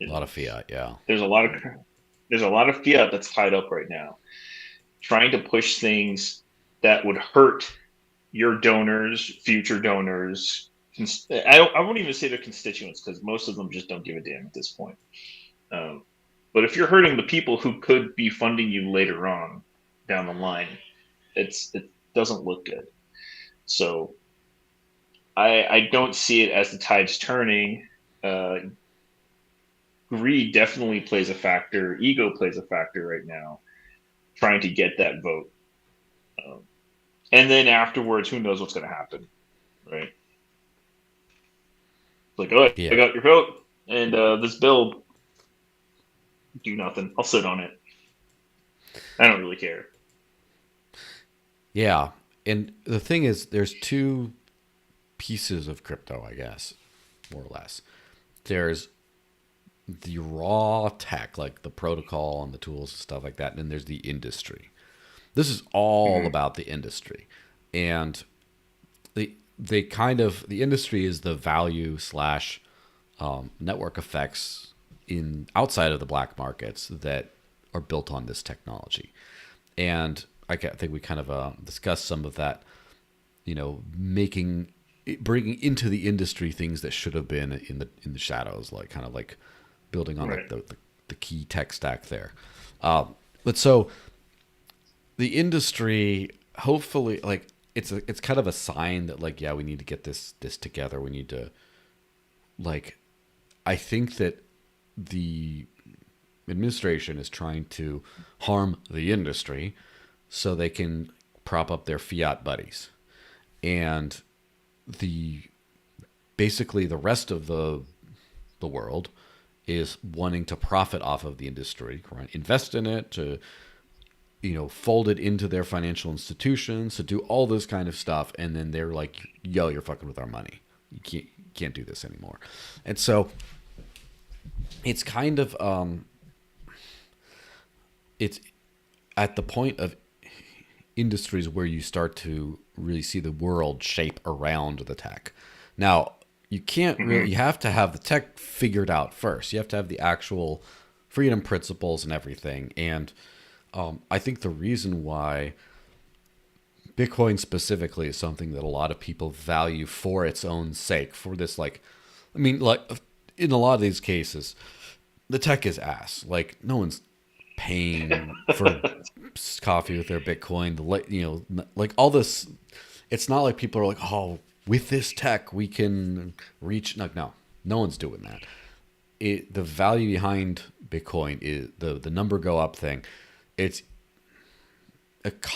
[SPEAKER 1] A lot of fiat, yeah.
[SPEAKER 2] There's a lot of fiat that's tied up right now, trying to push things that would hurt your donors, future donors. I won't even say their constituents because most of them just don't give a damn at this point. Um, but if you're hurting the people who could be funding you later on down the line, it doesn't look good. So I don't see it as the tide's turning. Uh, Greed definitely plays a factor. Ego plays a factor right now, trying to get that vote. Um, and then afterwards, who knows what's going to happen, right? Like, oh, I
[SPEAKER 1] Yeah.
[SPEAKER 2] got your vote, and this bill do nothing. I'll sit on it. I don't really care.
[SPEAKER 1] Yeah. And the thing is, there's two pieces of crypto, I guess, more or less. There's the raw tech, like the protocol and the tools and stuff like that, and then there's the industry. This is all
[SPEAKER 2] Hmm.
[SPEAKER 1] about the industry. And the industry is the value slash network effects in outside of the black markets that are built on this technology. And think we kind of discussed some of that, making bringing into the industry things that should have been in the shadows, like kind of like building on
[SPEAKER 2] Right.
[SPEAKER 1] the key tech stack there. But so the industry, hopefully, like it's kind of a sign that like, yeah, we need to get this together. We need to like, I think that the administration is trying to harm the industry so they can prop up their fiat buddies, and the basically the rest of the world is wanting to profit off of the industry, right? Invest in it, to fold it into their financial institutions, to do all this kind of stuff, and then they're like, yo, you're fucking with our money, you can't do this anymore. And so it's kind of it's at the point of industries where you start to really see the world shape around the tech. Now, you can't really,
[SPEAKER 2] Hmm.
[SPEAKER 1] you have to have the tech figured out first. You have to have the actual freedom principles and everything. And I think the reason why Bitcoin specifically is something that a lot of people value for its own sake, for this, like, I mean, like, in a lot of these cases, the tech is ass. Like, no one's paying for coffee with their Bitcoin. Like all this, it's not like people are like, oh, with this tech we can reach. Like, no one's doing that. The value behind Bitcoin is the number go up thing. It's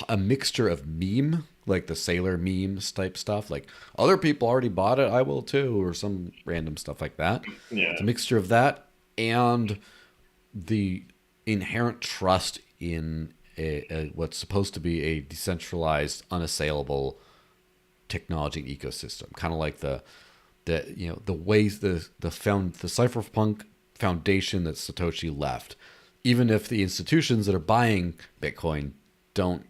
[SPEAKER 1] a mixture of meme, like the sailor memes type stuff, like other people already bought it, I will too, or some random stuff like that. It's
[SPEAKER 2] Yeah.
[SPEAKER 1] a mixture of that and the inherent trust in what's supposed to be a decentralized, unassailable technology ecosystem, kind of like the ways the cypherpunk foundation that Satoshi left. Even if the institutions that are buying Bitcoin don't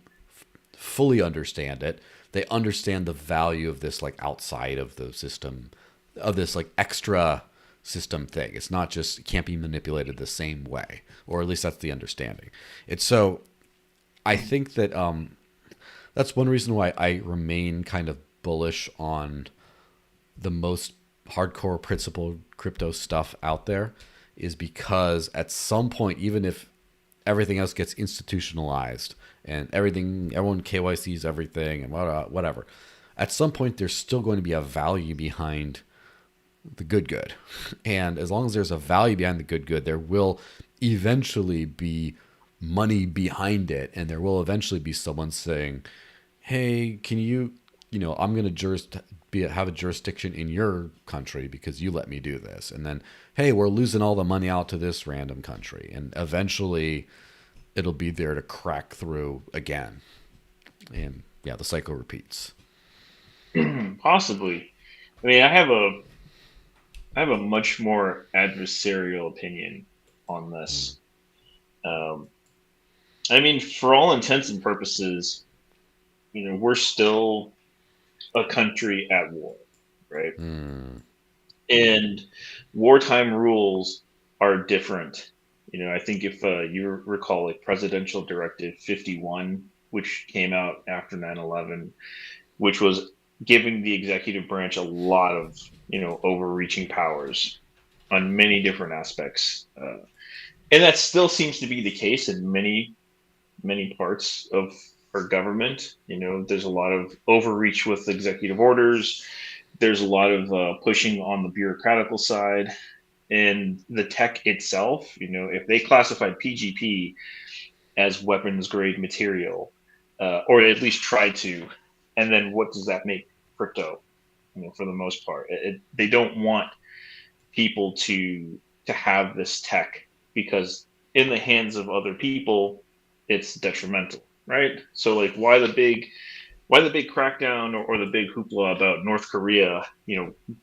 [SPEAKER 1] fully understand it, they understand the value of this, like outside of the system, of this like extra system thing. It's not just, it can't be manipulated the same way, or at least that's the understanding. It's so I think that that's one reason why I remain kind of bullish on the most hardcore principled crypto stuff out there, is because at some point, even if everything else gets institutionalized and everyone KYCs everything and whatever, at some point there's still going to be a value behind the good. And as long as there's a value behind the good, there will eventually be money behind it, and there will eventually be someone saying, "Hey, can you, I'm going to have a jurisdiction in your country because you let me do this," and then, "Hey, we're losing all the money out to this random country," and eventually, it'll be there to crack through again, and yeah, the cycle repeats.
[SPEAKER 2] Possibly. I mean, I have a much more adversarial opinion on
[SPEAKER 1] Mm.
[SPEAKER 2] this. Um, I mean, for all intents and purposes, we're still a country at war, right?
[SPEAKER 1] Mm.
[SPEAKER 2] And wartime rules are different. I think if you recall, like Presidential Directive 51, which came out after 9/11, which was giving the executive branch a lot of, overreaching powers on many different aspects. And that still seems to be the case in many parts of our government. There's a lot of overreach with executive orders. There's a lot of pushing on the bureaucratical side and the tech itself. If they classified PGP as weapons grade material, or at least try to, and then what does that make crypto? For the most part, they don't want people to have this tech because in the hands of other people, it's detrimental, right? So like, why the big crackdown or the big hoopla about North Korea,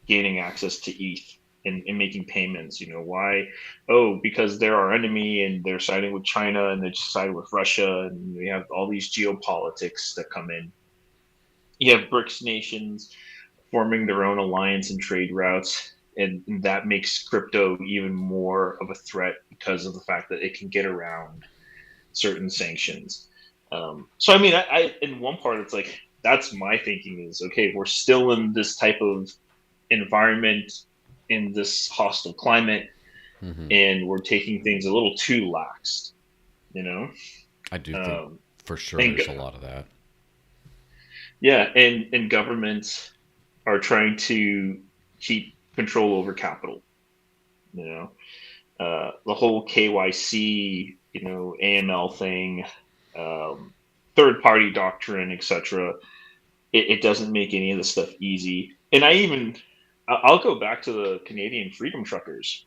[SPEAKER 2] gaining access to ETH and making payments? Why? Oh, because they're our enemy and they're siding with China and they're siding with Russia, and we have all these geopolitics that come in. You have BRICS nations forming their own alliance and trade routes, and that makes crypto even more of a threat because of the fact that it can get around certain sanctions. So I mean, in one part, it's like that's my thinking is okay. We're still in this type of environment, in this hostile climate,
[SPEAKER 1] Hmm.
[SPEAKER 2] and we're taking things a little too lax. You know,
[SPEAKER 1] I do think
[SPEAKER 2] um,
[SPEAKER 1] for sure
[SPEAKER 2] and
[SPEAKER 1] there's a lot of that.
[SPEAKER 2] yeah, and governments are trying to keep control over capital. You know, the whole KYC, AML thing, um, third party doctrine, etc. It doesn't make any of this stuff easy. And I'll go back to the Canadian Freedom Truckers.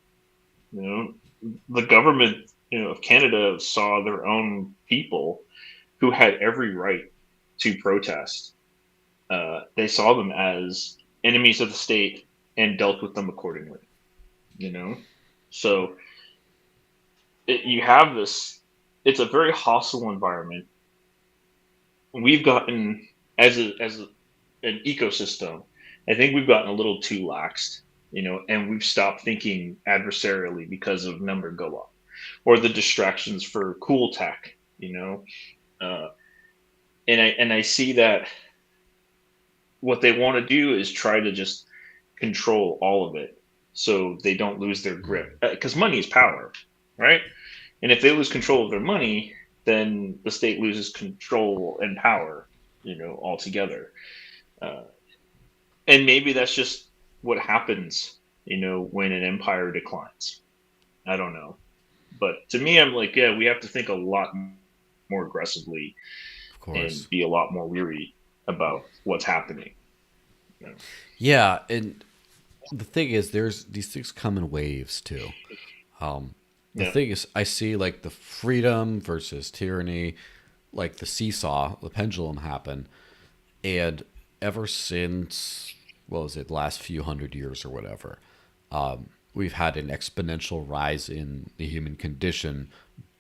[SPEAKER 2] You the government, of Canada saw their own people who had every right to protest. They saw them as enemies of the state and dealt with them accordingly. You know, so you have this. It's a very hostile environment. We've gotten an ecosystem. I think we've gotten a little too laxed, and we've stopped thinking adversarially because of number go up or the distractions for cool tech. Uh, and I see that what they want to do is try to just control all of it so they don't lose their grip because money is power, right? And if they lose control of their money, then the state loses control and power, altogether. Uh, and maybe that's just what happens, when an empire declines. I don't know. But to me, I'm like, yeah, we have to think a lot more aggressively
[SPEAKER 1] Of
[SPEAKER 2] and
[SPEAKER 1] course.
[SPEAKER 2] be a lot more weary about what's happening. You know?
[SPEAKER 1] Yeah, and the thing is, there's these things come in waves too. The
[SPEAKER 2] Yeah.
[SPEAKER 1] thing is, I see like the freedom versus tyranny, like the seesaw, the pendulum happen, and ever since what was it, last few hundred years or whatever, we've had an exponential rise in the human condition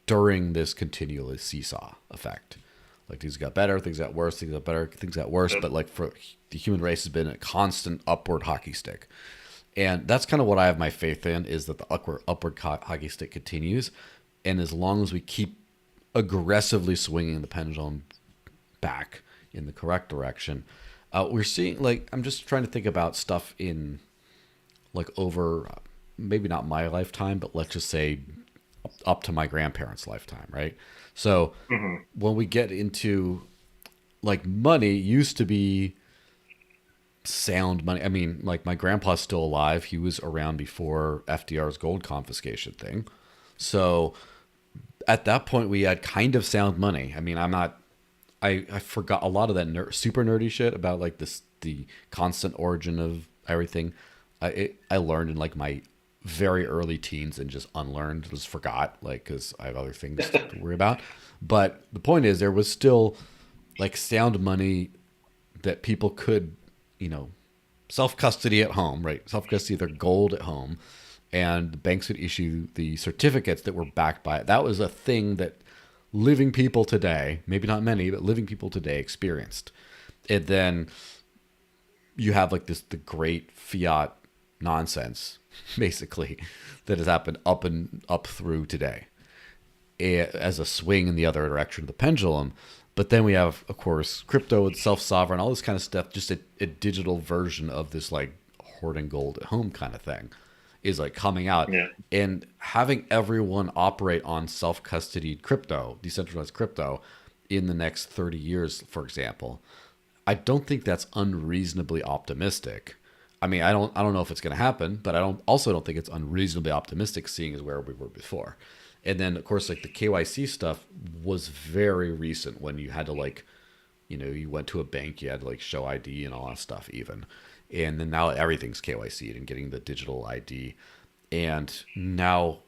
[SPEAKER 1] during this continual seesaw effect. Like things got better, things got worse, things got better, things got worse.
[SPEAKER 2] Yep.
[SPEAKER 1] But like for the human race has been a constant upward hockey stick, and that's kind of what I have my faith in is that the upward hockey stick continues, and as long as we keep aggressively swinging the pendulum back in the correct direction, we're seeing like I'm just trying to think about stuff in like over maybe not my lifetime, but let's just say up to my grandparents' lifetime, right? So
[SPEAKER 2] Hmm.
[SPEAKER 1] when we get into like money used to be sound money. I mean, like my grandpa's still alive. He was around before FDR's gold confiscation thing. So at that point we had kind of sound money. I mean, I forgot a lot of that super nerdy shit about like the constant origin of everything. I learned in like my very early teens and just unlearned, just forgot, like, because I have other things to worry about. But the point is, there was still like sound money that people could, you know, self custody at home, right? Self custody their gold at home, and the banks would issue the certificates that were backed by it. That was a thing that living people today, maybe not many, but living people today experienced. And then you have like the great fiat nonsense, basically, that has happened up through today as a swing in the other direction of the pendulum. But then we have, of course, crypto and self-sovereign, all this kind of stuff, just a digital version of this like hoarding gold at home kind of thing is like coming out.
[SPEAKER 2] Yeah.
[SPEAKER 1] And having everyone operate on self-custodied crypto, decentralized crypto in the next 30 years, for example, I don't think that's unreasonably optimistic. I mean, I don't know if it's going to happen, but I don't think it's unreasonably optimistic seeing as where we were before. And then, of course, like the KYC stuff was very recent when you had to like, you know, you went to a bank, you had to like show ID and all that stuff even. And then now everything's KYC'd and getting the digital ID. And now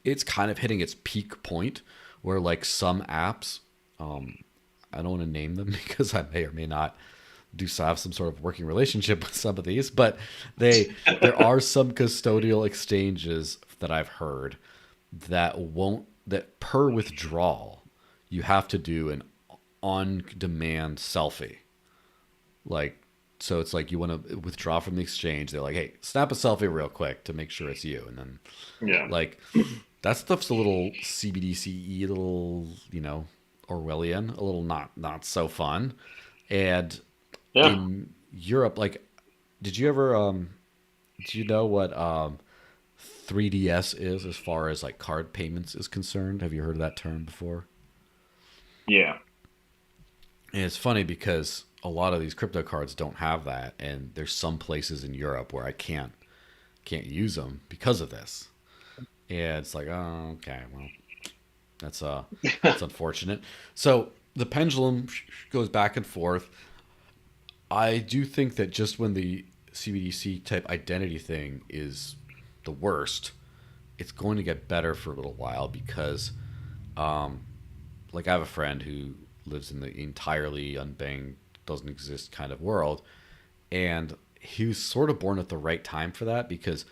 [SPEAKER 1] it's kind of hitting its peak point where like some apps, I don't want to name them because I may or may not have some sort of working relationship with some of these, but there are some custodial exchanges that I've heard that per withdrawal, you have to do an on-demand selfie. Like, so it's like you want to withdraw from the exchange. They're like, hey, snap a selfie real quick to make sure it's you. And then, like, that stuff's a little CBDCE, a little, you know, Orwellian, a little not so fun. And in Europe, like, did you know what 3DS is as far as like card payments is concerned? Have you heard of that term before?
[SPEAKER 2] Yeah.
[SPEAKER 1] And it's funny because a lot of these crypto cards don't have that, and there's some places in Europe where I can't use them because of this. And it's like, oh, okay, well, that's unfortunate. So the pendulum goes back and forth. I do think that just when the CBDC type identity thing is the worst, it's going to get better for a little while because, like, I have a friend who lives in the entirely unbanked, doesn't exist kind of world, and he was sort of born at the right time for that because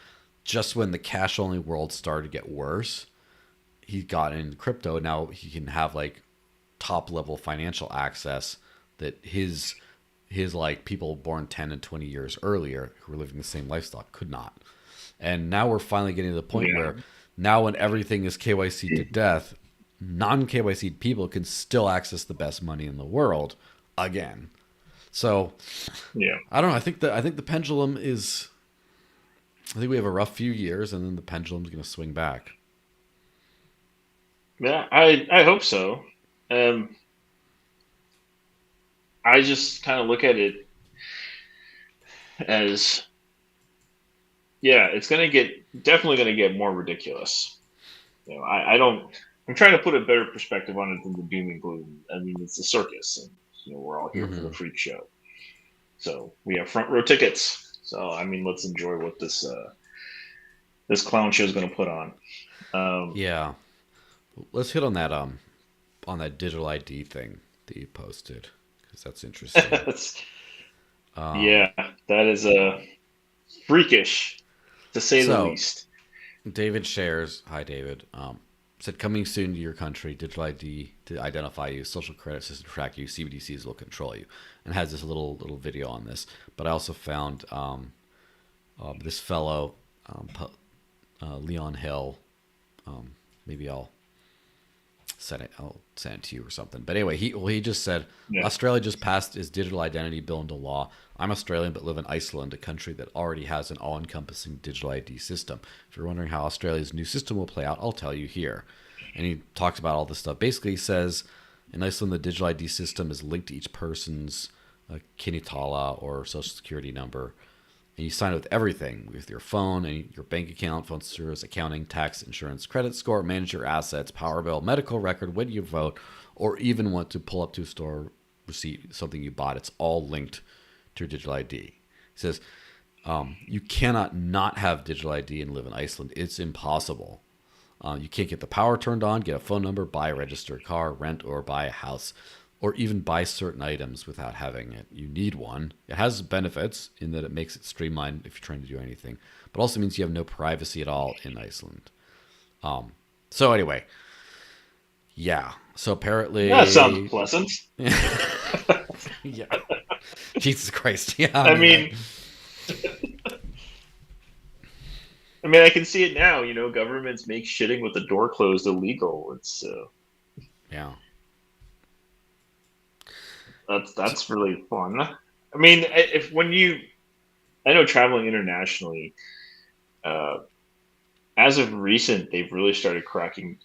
[SPEAKER 1] just when the cash only world started to get worse, he got into crypto. Now he can have like top level financial access that his like people born 10 and 20 years earlier who were living the same lifestyle could not. And now we're finally getting to the point where now when everything is KYC to death, non-KYC people can still access the best money in the world again. So I don't know. I think the pendulum is, I think we have a rough few years and then the pendulum's going to swing back.
[SPEAKER 2] Yeah, I hope so. I just kind of look at it as, it's definitely going to get more ridiculous. You know, I'm trying to put a better perspective on it than the doom and gloom. I mean, it's a circus and, you know, we're all here for the freak show. So we have front row tickets. So, I mean, let's enjoy what this clown show is going to put on.
[SPEAKER 1] Let's hit on that digital ID thing that you posted because that's interesting.
[SPEAKER 2] That is freakish to say the least.
[SPEAKER 1] David shares, hi David, said coming soon to your country, digital ID to identify you, social credit system to track you, CBDCs will control you, and has this little video on this. But I also found this fellow, Leon Hill. Maybe I'll send it to you or something. But anyway, he just said Australia just passed its digital identity bill into law. I'm Australian but live in Iceland, a country that already has an all-encompassing digital ID system. If you're wondering how Australia's new system will play out, I'll tell you here. And he talks about all this stuff. Basically, he says in Iceland the digital ID system is linked to each person's Kinitala or social security number. And you sign it with everything, with your phone and your bank account, phone service, accounting, tax, insurance, credit score, manage your assets, power bill, medical record, when you vote, or even want to pull up to a store receipt, something you bought. It's all linked to your digital ID. He says, you cannot not have digital ID and live in Iceland. It's impossible. You can't get the power turned on, get a phone number, buy a registered car, rent or buy a house, or even buy certain items without having it. You need one. It has benefits in that it makes it streamlined if you're trying to do anything, but also means you have no privacy at all in Iceland. So anyway, yeah. So apparently,
[SPEAKER 2] That sounds pleasant.
[SPEAKER 1] Yeah. Jesus Christ. Yeah.
[SPEAKER 2] I mean, I can see it now. Governments make shitting with the door closed illegal. It's
[SPEAKER 1] yeah.
[SPEAKER 2] that's really fun. I know traveling internationally, as of recent, they've really started cracking.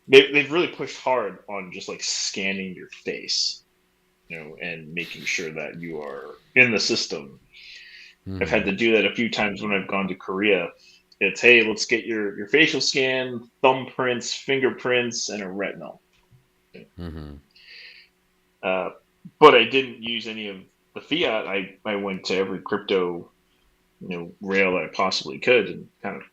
[SPEAKER 2] They've really pushed hard on just like scanning your face, and making sure that you are in the system. I've had to do that a few times when I've gone to Korea. It's, hey, let's get your facial scan, thumbprints, fingerprints, and a retinal.
[SPEAKER 1] Mm-hmm.
[SPEAKER 2] But I didn't use any of the fiat. I went to every crypto, rail that I possibly could, and kind of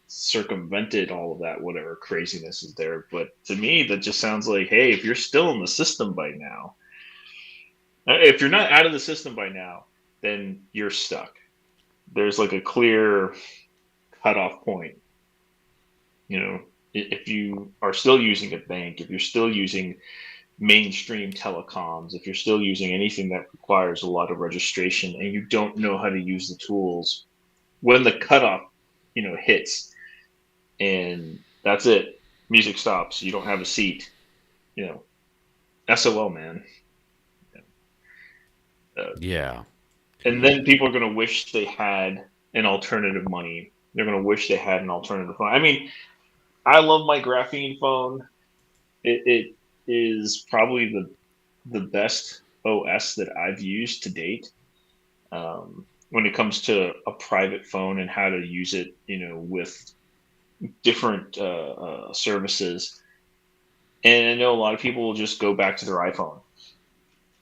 [SPEAKER 2] circumvented all of that, whatever craziness is there. But to me, that just sounds like, hey, if you're still in the system by now, if you're not out of the system by now, then you're stuck. There's like a clear cutoff point. If you are still using a bank, if you're still using mainstream telecoms, if you're still using anything that requires a lot of registration and you don't know how to use the tools, when the cutoff, hits, and that's it, music stops, you don't have a seat, SOL, man.
[SPEAKER 1] Yeah.
[SPEAKER 2] And then people are going to wish they had an alternative money. They're going to wish they had an alternative phone. I love my graphene phone. It is probably the best OS that I've used to date, when it comes to a private phone and how to use it, with different services. And I know a lot of people will just go back to their iPhone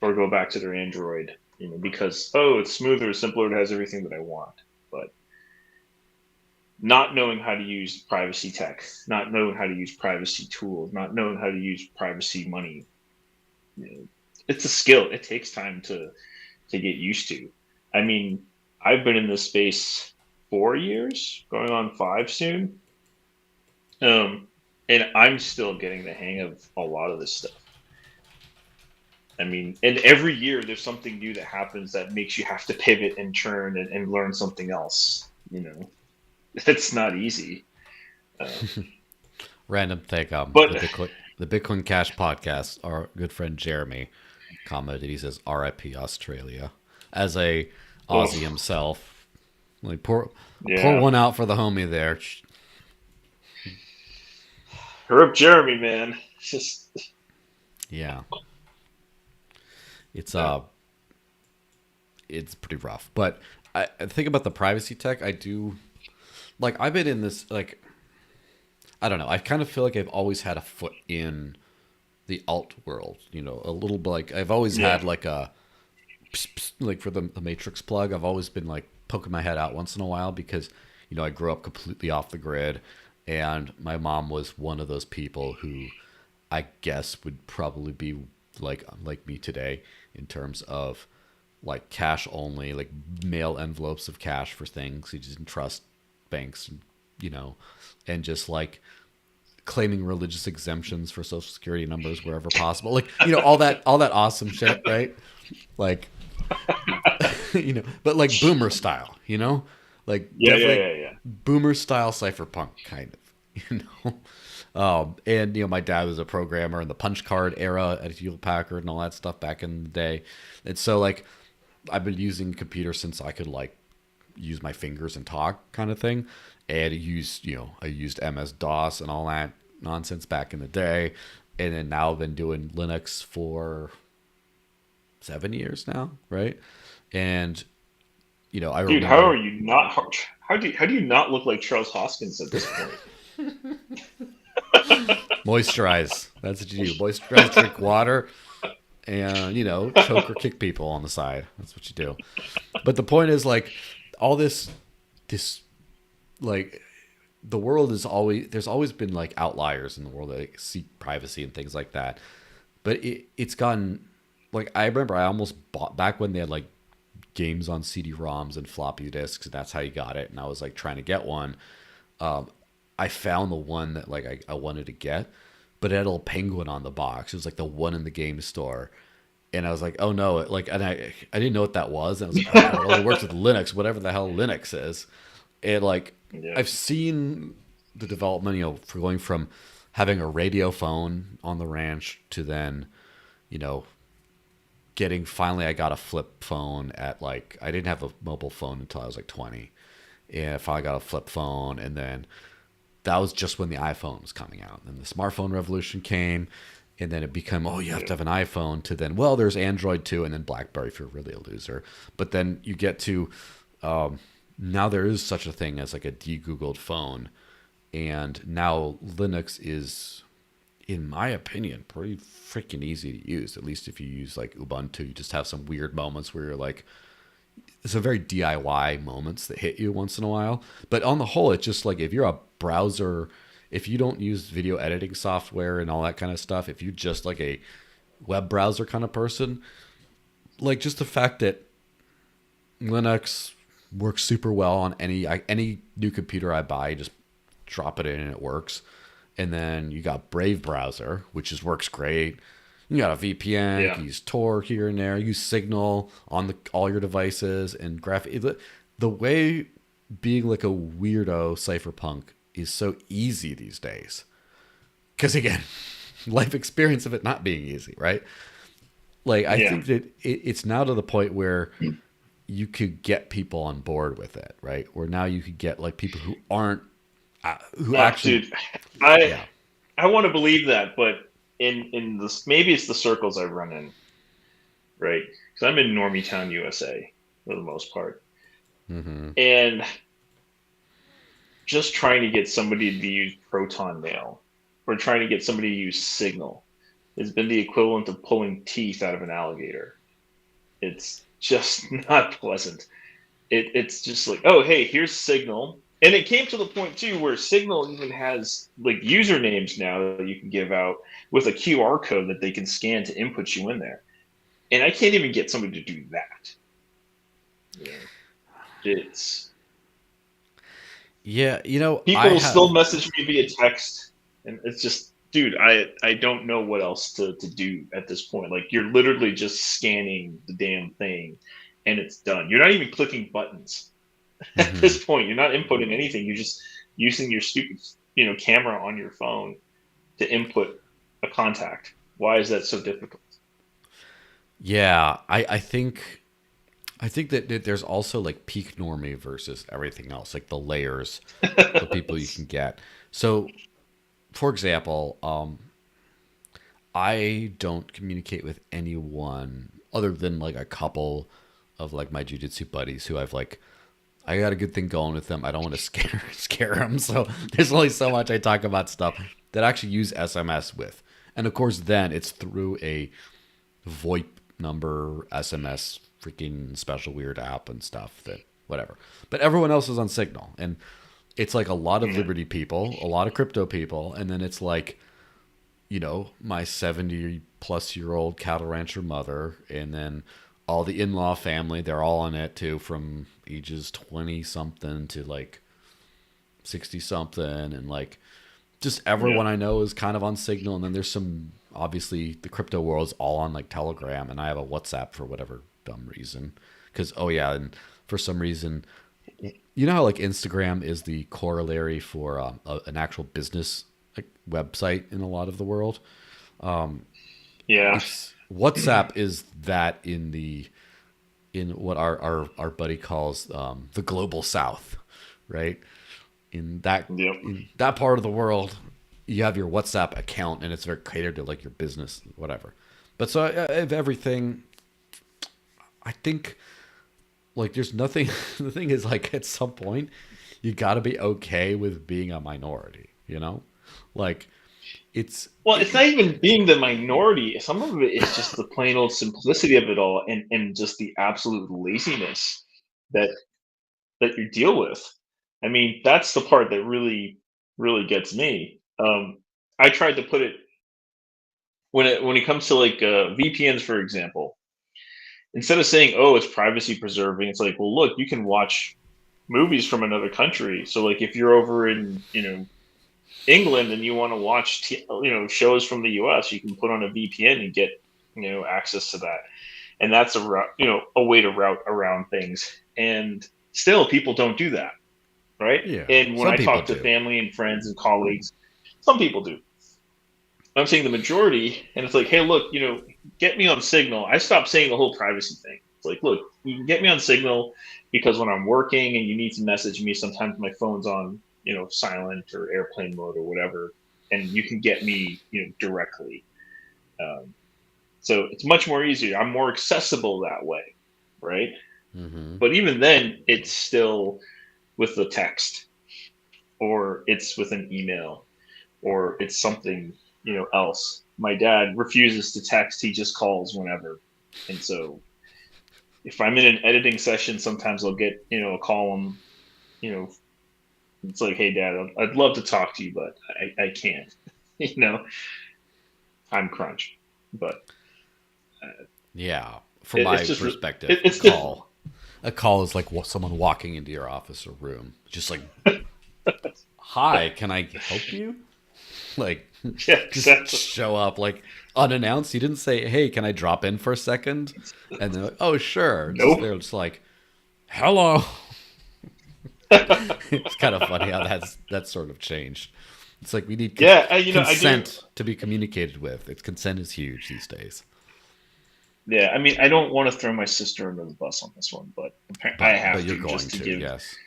[SPEAKER 2] or go back to their Android, because, it's smoother, simpler, it has everything that I want. But not knowing how to use privacy tech, not knowing how to use privacy tools, not knowing how to use privacy money, it's a skill. It takes time to get used to. I've been in this space 4 years, going on 5 soon, and I'm still getting the hang of a lot of this stuff. And every year there's something new that happens that makes you have to pivot and churn and learn something else. It's not easy.
[SPEAKER 1] Random take.
[SPEAKER 2] But
[SPEAKER 1] the Bitcoin Cash podcast, our good friend Jeremy commented. He says, "R.I.P. Australia." As a Aussie himself, like pour one out for the homie there.
[SPEAKER 2] Rip Jeremy, man. It's just
[SPEAKER 1] yeah. It's pretty rough. But I think about the privacy tech. I do, like, I've been in this, like, I don't know. I kind of feel like I've always had a foot in the alt world, a little bit. Like, I've always had like a, like for the Matrix plug, I've always been like poking my head out once in a while because, I grew up completely off the grid, and my mom was one of those people who I guess would probably be like me today in terms of like cash only, like mail envelopes of cash for things. He didn't trust banks, and just like claiming religious exemptions for social security numbers wherever possible. Like, all that awesome shit, right? Like, but like boomer style, like boomer style cypherpunk kind of, and my dad was a programmer in the punch card era at Hewlett Packard and all that stuff back in the day. And so like I've been using a computer since I could like use my fingers and talk kind of thing. And I used MS-DOS and all that nonsense back in the day. And then now I've been doing Linux for 7 years now, right? And I
[SPEAKER 2] Dude, how
[SPEAKER 1] remember
[SPEAKER 2] are you not? How do you not look like Charles Hoskins at this point?
[SPEAKER 1] moisturize. That's what you do. Moisturize, drink water, and choke or kick people on the side. That's what you do. But the point is, like, all this like the world is always there's always been like outliers in the world that like, seek privacy and things like that. But it's gotten like I remember I almost bought back when they had like games on CD-ROMs and floppy disks. That's how you got it, and I was like trying to get one. I found the one that like I wanted to get, but it had a little penguin on the box. It was like the one in the game store, and I was like, oh no, and I didn't know what that was, and I was like, oh, it only works with Linux, whatever the hell Linux is. And like
[SPEAKER 2] Yeah,
[SPEAKER 1] I've seen the development, for going from having a radio phone on the ranch to then, you know, getting finally I got a flip phone at like I didn't have a mobile phone until I was like 20. And I finally got a flip phone, and then that was just when the iPhone was coming out. And the smartphone revolution came, and then it became, oh, you have to have an iPhone, to then, well, there's Android too, and then BlackBerry if you're really a loser. But then you get to now there is such a thing as like a de-Googled phone, and now Linux is, in my opinion, pretty freaking easy to use. At least if you use like Ubuntu, you just have some weird moments where you're like, it's a very DIY moments that hit you once in a while. But on the whole, it's just like if you're a browser, if you don't use video editing software and all that kind of stuff, if you're just like a web browser kind of person, like just the fact that Linux works super well on any new computer I buy, just drop it in and it works. And then you got Brave browser, which just works great. You got a VPN, you
[SPEAKER 2] yeah,
[SPEAKER 1] can use Tor here and there, use Signal on all your devices, and the way being like a weirdo cypherpunk is so easy these days. Because again, life experience of it not being easy, right? Like I
[SPEAKER 2] yeah.
[SPEAKER 1] think that it's now to the point where you could get people on board with it, right? Or now you could get like people who aren't who
[SPEAKER 2] Oh,
[SPEAKER 1] actually,
[SPEAKER 2] dude, I
[SPEAKER 1] yeah.
[SPEAKER 2] I want to believe that, but in this, maybe it's the circles I run in, right? Because I'm in Normie Town, USA, for the most part,
[SPEAKER 1] Mm-hmm.
[SPEAKER 2] and just trying to get somebody to use Proton Mail or trying to get somebody to use Signal has been the equivalent of pulling teeth out of an alligator. It's just not pleasant. It's just like, oh, hey, here's Signal. And it came to the point too where Signal even has like usernames now that you can give out with a QR code that they can scan to input you in there. And I can't even get somebody to do that. You know, it's
[SPEAKER 1] Yeah, I
[SPEAKER 2] people will still
[SPEAKER 1] have.
[SPEAKER 2] message me via text, and it's just, dude, I don't know what else to do at this point. Like you're literally just scanning the damn thing, and it's done. You're not even clicking buttons at
[SPEAKER 1] Mhm.
[SPEAKER 2] this point. You're not inputting anything. You're just using your stupid, camera on your phone to input a contact. Why is that so difficult?
[SPEAKER 1] Yeah, I think that there's also like peak normie versus everything else, like the layers of people you can get. So, for example, I don't communicate with anyone other than like a couple of like my jujitsu buddies who I got a good thing going with them. I don't want to scare them, so there's only so much I talk about stuff that I actually use SMS with, and of course then it's through a VoIP number, SMS, freaking special weird app and stuff that whatever. But everyone else is on Signal, and it's like a lot of
[SPEAKER 2] Yeah,
[SPEAKER 1] Liberty people, a lot of crypto people, and then it's like my 70-plus-year-old cattle rancher mother, and then all the in-law family. They're all on it too, from ages 20 something to like 60 something, and like just
[SPEAKER 2] yeah,
[SPEAKER 1] everyone I know is kind of on Signal, and then there's some obviously the crypto world is all on like Telegram, and I have a WhatsApp for whatever dumb reason. Because oh yeah, and for some reason, you know how like Instagram is the corollary for an actual business like website in a lot of the world.
[SPEAKER 2] yeah,
[SPEAKER 1] It's WhatsApp is that in what our buddy calls the global South, right? in that
[SPEAKER 2] yep,
[SPEAKER 1] in that part of the world, you have your WhatsApp account, and it's very catered to like your business, whatever. But so if everything, I think like there's nothing. The thing is, like, at some point, you got to be okay with being a minority. You know, like it's
[SPEAKER 2] Well, it's not even being the minority. Some of it is just the plain old simplicity of it all, and just the absolute laziness that you deal with. I mean, that's the part that really gets me. I tried to put it when it comes to like VPNs, for example. Instead of saying, "Oh, it's privacy preserving," it's like, "Well, look, you can watch movies from another country." So, like, if you're over in England and you want to watch shows from the US, you can put on a VPN and get access to that, and that's a way to route around things. And still, people don't do that, right?
[SPEAKER 1] yeah.
[SPEAKER 2] And when
[SPEAKER 1] Some
[SPEAKER 2] I
[SPEAKER 1] people
[SPEAKER 2] talk to
[SPEAKER 1] do.
[SPEAKER 2] family and friends and colleagues, some people do. I'm saying the majority, and it's like, hey, look, get me on Signal. I stopped saying the whole privacy thing. It's like, look, you can get me on Signal because when I'm working and you need to message me, sometimes my phone's on, silent or airplane mode or whatever, and you can get me, directly. Um, so it's much more easier. I'm more accessible that way, right?
[SPEAKER 1] Hmm.
[SPEAKER 2] But even then, it's still with the text, or it's with an email, or it's something else. My dad refuses to text; he just calls whenever. And so, if I'm in an editing session, sometimes I'll get a call him. You know, it's like, "Hey, Dad, I'd love to talk to you, but I can't." you know, time crunch. But
[SPEAKER 1] Yeah. From my
[SPEAKER 2] it's just
[SPEAKER 1] perspective,
[SPEAKER 2] it's different.
[SPEAKER 1] a call is like someone walking into your office or room, just like, "Hi, can I help you?" Like,
[SPEAKER 2] Yeah,
[SPEAKER 1] just
[SPEAKER 2] exactly.
[SPEAKER 1] show up like unannounced. You didn't say, "Hey, can I drop in for a second?" And they're like, "Oh, sure." Just
[SPEAKER 2] Nope.
[SPEAKER 1] they're just like, "Hello." It's kind of funny how that's sort of changed. It's like we need
[SPEAKER 2] Yeah, I do.
[SPEAKER 1] consent to be communicated with. It's consent is huge these days.
[SPEAKER 2] Yeah, I mean, I don't want to throw my sister under the bus on this one, but I
[SPEAKER 1] But
[SPEAKER 2] have
[SPEAKER 1] you're
[SPEAKER 2] to
[SPEAKER 1] going
[SPEAKER 2] just to
[SPEAKER 1] to,
[SPEAKER 2] give.
[SPEAKER 1] yes.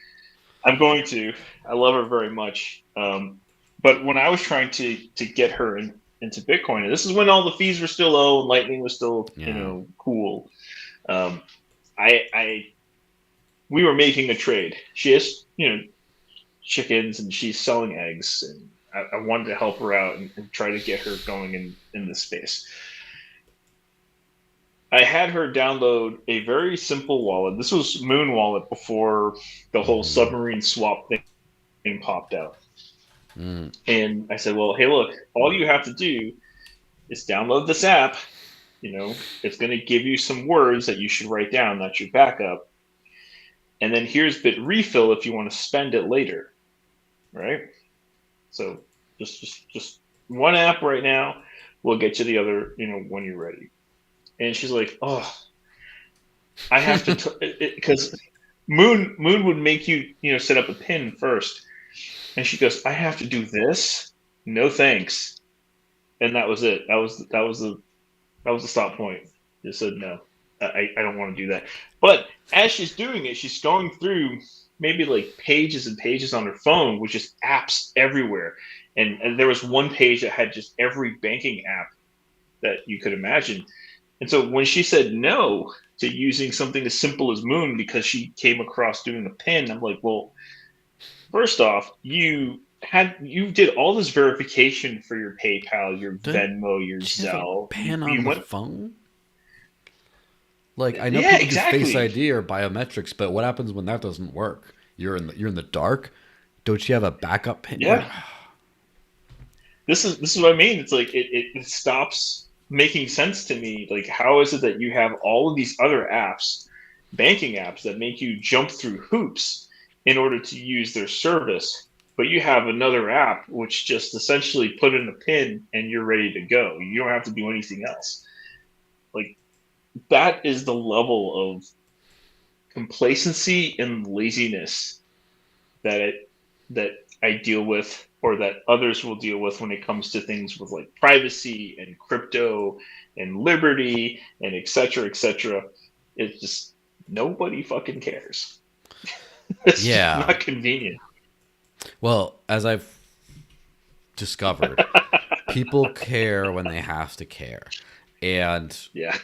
[SPEAKER 2] I'm going to. I love her very much. But when I was trying to get her into Bitcoin, and this is when all the fees were still low and Lightning was still,
[SPEAKER 1] Yeah.
[SPEAKER 2] cool. Um, I we were making a trade. She has, chickens and she's selling eggs, and I wanted to help her out and try to get her going in this space. I had her download a very simple wallet. This was Moon Wallet before the whole
[SPEAKER 1] Hmm.
[SPEAKER 2] submarine swap thing popped out.
[SPEAKER 1] Mm.
[SPEAKER 2] And I said, well, hey, look, all you have to do is download this app. It's going to give you some words that you should write down. That's your backup. And then here's Bit Refill if you want to spend it later, right? So just one app right now. We'll get you the other, when you're ready. And she's like, oh, I have to, because Moon would make you, set up a pin first. And she goes, I have to do this. No thanks. And that was it. That was the stop point. Just said no. I don't want to do that. But as she's doing it, she's going through maybe like pages and pages on her phone, which is apps everywhere. And there was one page that had just every banking app that you could imagine. And so when she said no to using something as simple as Moon because she came across doing a pin, I'm like, well, first off, you did all this verification for your PayPal, your
[SPEAKER 1] Don't
[SPEAKER 2] Venmo, your
[SPEAKER 1] you have a
[SPEAKER 2] Zelle. You
[SPEAKER 1] pen on
[SPEAKER 2] you
[SPEAKER 1] the
[SPEAKER 2] went,
[SPEAKER 1] phone? Like I know
[SPEAKER 2] yeah,
[SPEAKER 1] people do Face
[SPEAKER 2] exactly.
[SPEAKER 1] ID or biometrics, but what happens when that doesn't work? You're in the dark. Don't you have a backup pin? Like,
[SPEAKER 2] Yeah, this is what I mean. It's like it stops making sense to me. Like, how is it that you have all of these other apps, banking apps, that make you jump through hoops in order to use their service, but you have another app which just essentially put in a pin and you're ready to go. You don't have to do anything else. Like, that is the level of complacency and laziness that that I deal with, or that others will deal with, when it comes to things with like privacy and crypto and liberty and et cetera, et cetera. It's just nobody fucking cares. It's just
[SPEAKER 1] yeah.
[SPEAKER 2] not convenient.
[SPEAKER 1] Well, as I've discovered, people care when they have to care, and
[SPEAKER 2] Yeah.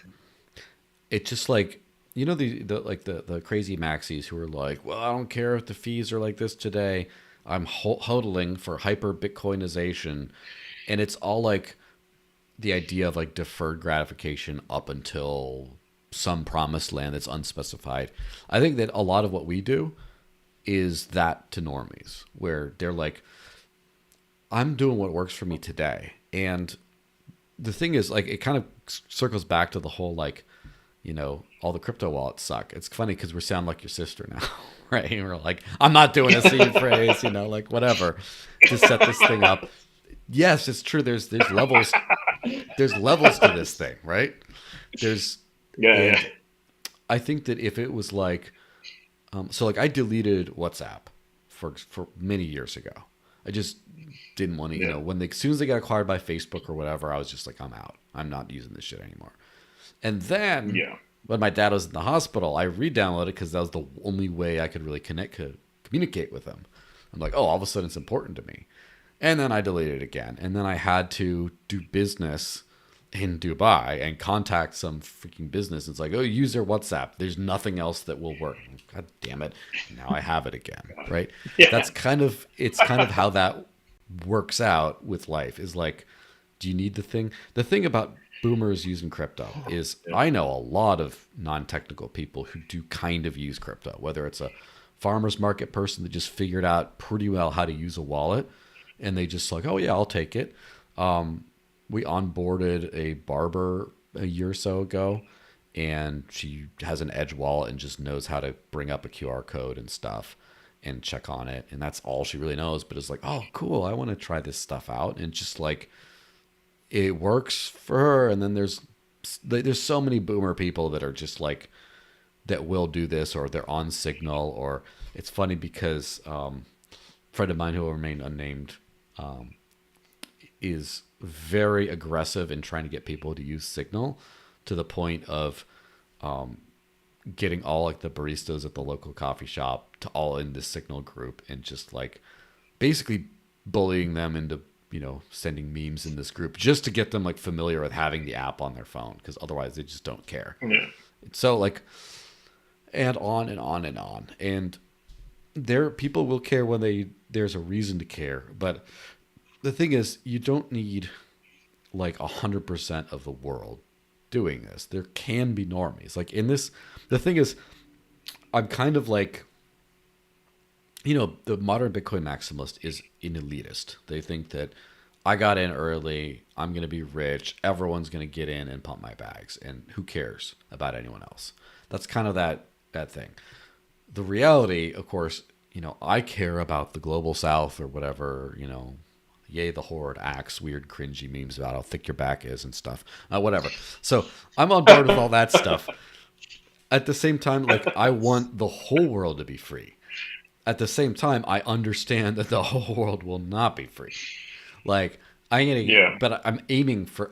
[SPEAKER 1] it's just like you know the crazy maxis who are like, well, I don't care if the fees are like this today. I'm hodling for hyper Bitcoinization, and it's all like the idea of like deferred gratification up until some promised land that's unspecified. I think that a lot of what we do is that to normies, where they're like, I'm doing what works for me today. And the thing is, like, it kind of circles back to the whole, like, all the crypto wallets suck. It's funny because we sound like your sister now, right? And we're like, I'm not doing a seed phrase, like whatever, to set this thing up. Yes, it's true. There's levels. There's levels to this thing, right? There's
[SPEAKER 2] Yeah.
[SPEAKER 1] and I think that if it was like, so like I deleted WhatsApp for many years ago. I just didn't want to,
[SPEAKER 2] Yeah.
[SPEAKER 1] as soon as they got acquired by Facebook or whatever, I was just like, I'm out. I'm not using this shit anymore. And then
[SPEAKER 2] Yeah.
[SPEAKER 1] when my dad was in the hospital, I re-downloaded it because that was the only way I could really communicate with him. I'm like, oh, all of a sudden it's important to me. And then I deleted it again. And then I had to do business in Dubai and contact some freaking business. It's like, oh, use their WhatsApp. There's nothing else that will work. God damn it. Now I have it again. Right.
[SPEAKER 2] Yeah.
[SPEAKER 1] It's kind of how that works out with life is like, do you need the thing? The thing about boomers using crypto is I know a lot of non-technical people who do kind of use crypto, whether it's a farmer's market person that just figured out pretty well how to use a wallet and they just like, oh yeah, I'll take it. We onboarded a barber a year or so ago, and she has an Edge wallet and just knows how to bring up a QR code and stuff and check on it. And that's all she really knows. But it's like, oh, cool. I want to try this stuff out. And just like, it works for her. And then there's so many boomer people that are just like, that will do this, or they're on Signal. Or it's funny because a friend of mine who will remain unnamed is very aggressive in trying to get people to use Signal, to the point of getting all like the baristas at the local coffee shop to all in this Signal group, and just like basically bullying them into sending memes in this group just to get them like familiar with having the app on their phone, because otherwise they just don't care.
[SPEAKER 2] Yeah.
[SPEAKER 1] So like, and on and on and on, and people will care when there's a reason to care. But the thing is, you don't need like 100% of the world doing this. There can be normies. Like in this, the thing is, I'm kind of like, the modern Bitcoin maximalist is an elitist. They think that I got in early, I'm going to be rich, everyone's going to get in and pump my bags, and who cares about anyone else? That's kind of that thing. The reality, of course, I care about the global south or whatever, yay the horde, axe, weird cringy memes about how thick your back is and stuff, whatever. So I'm on board with all that stuff. At the same time, like, I want the whole world to be free. At the same time, I understand that the whole world will not be free. Like, but I'm aiming for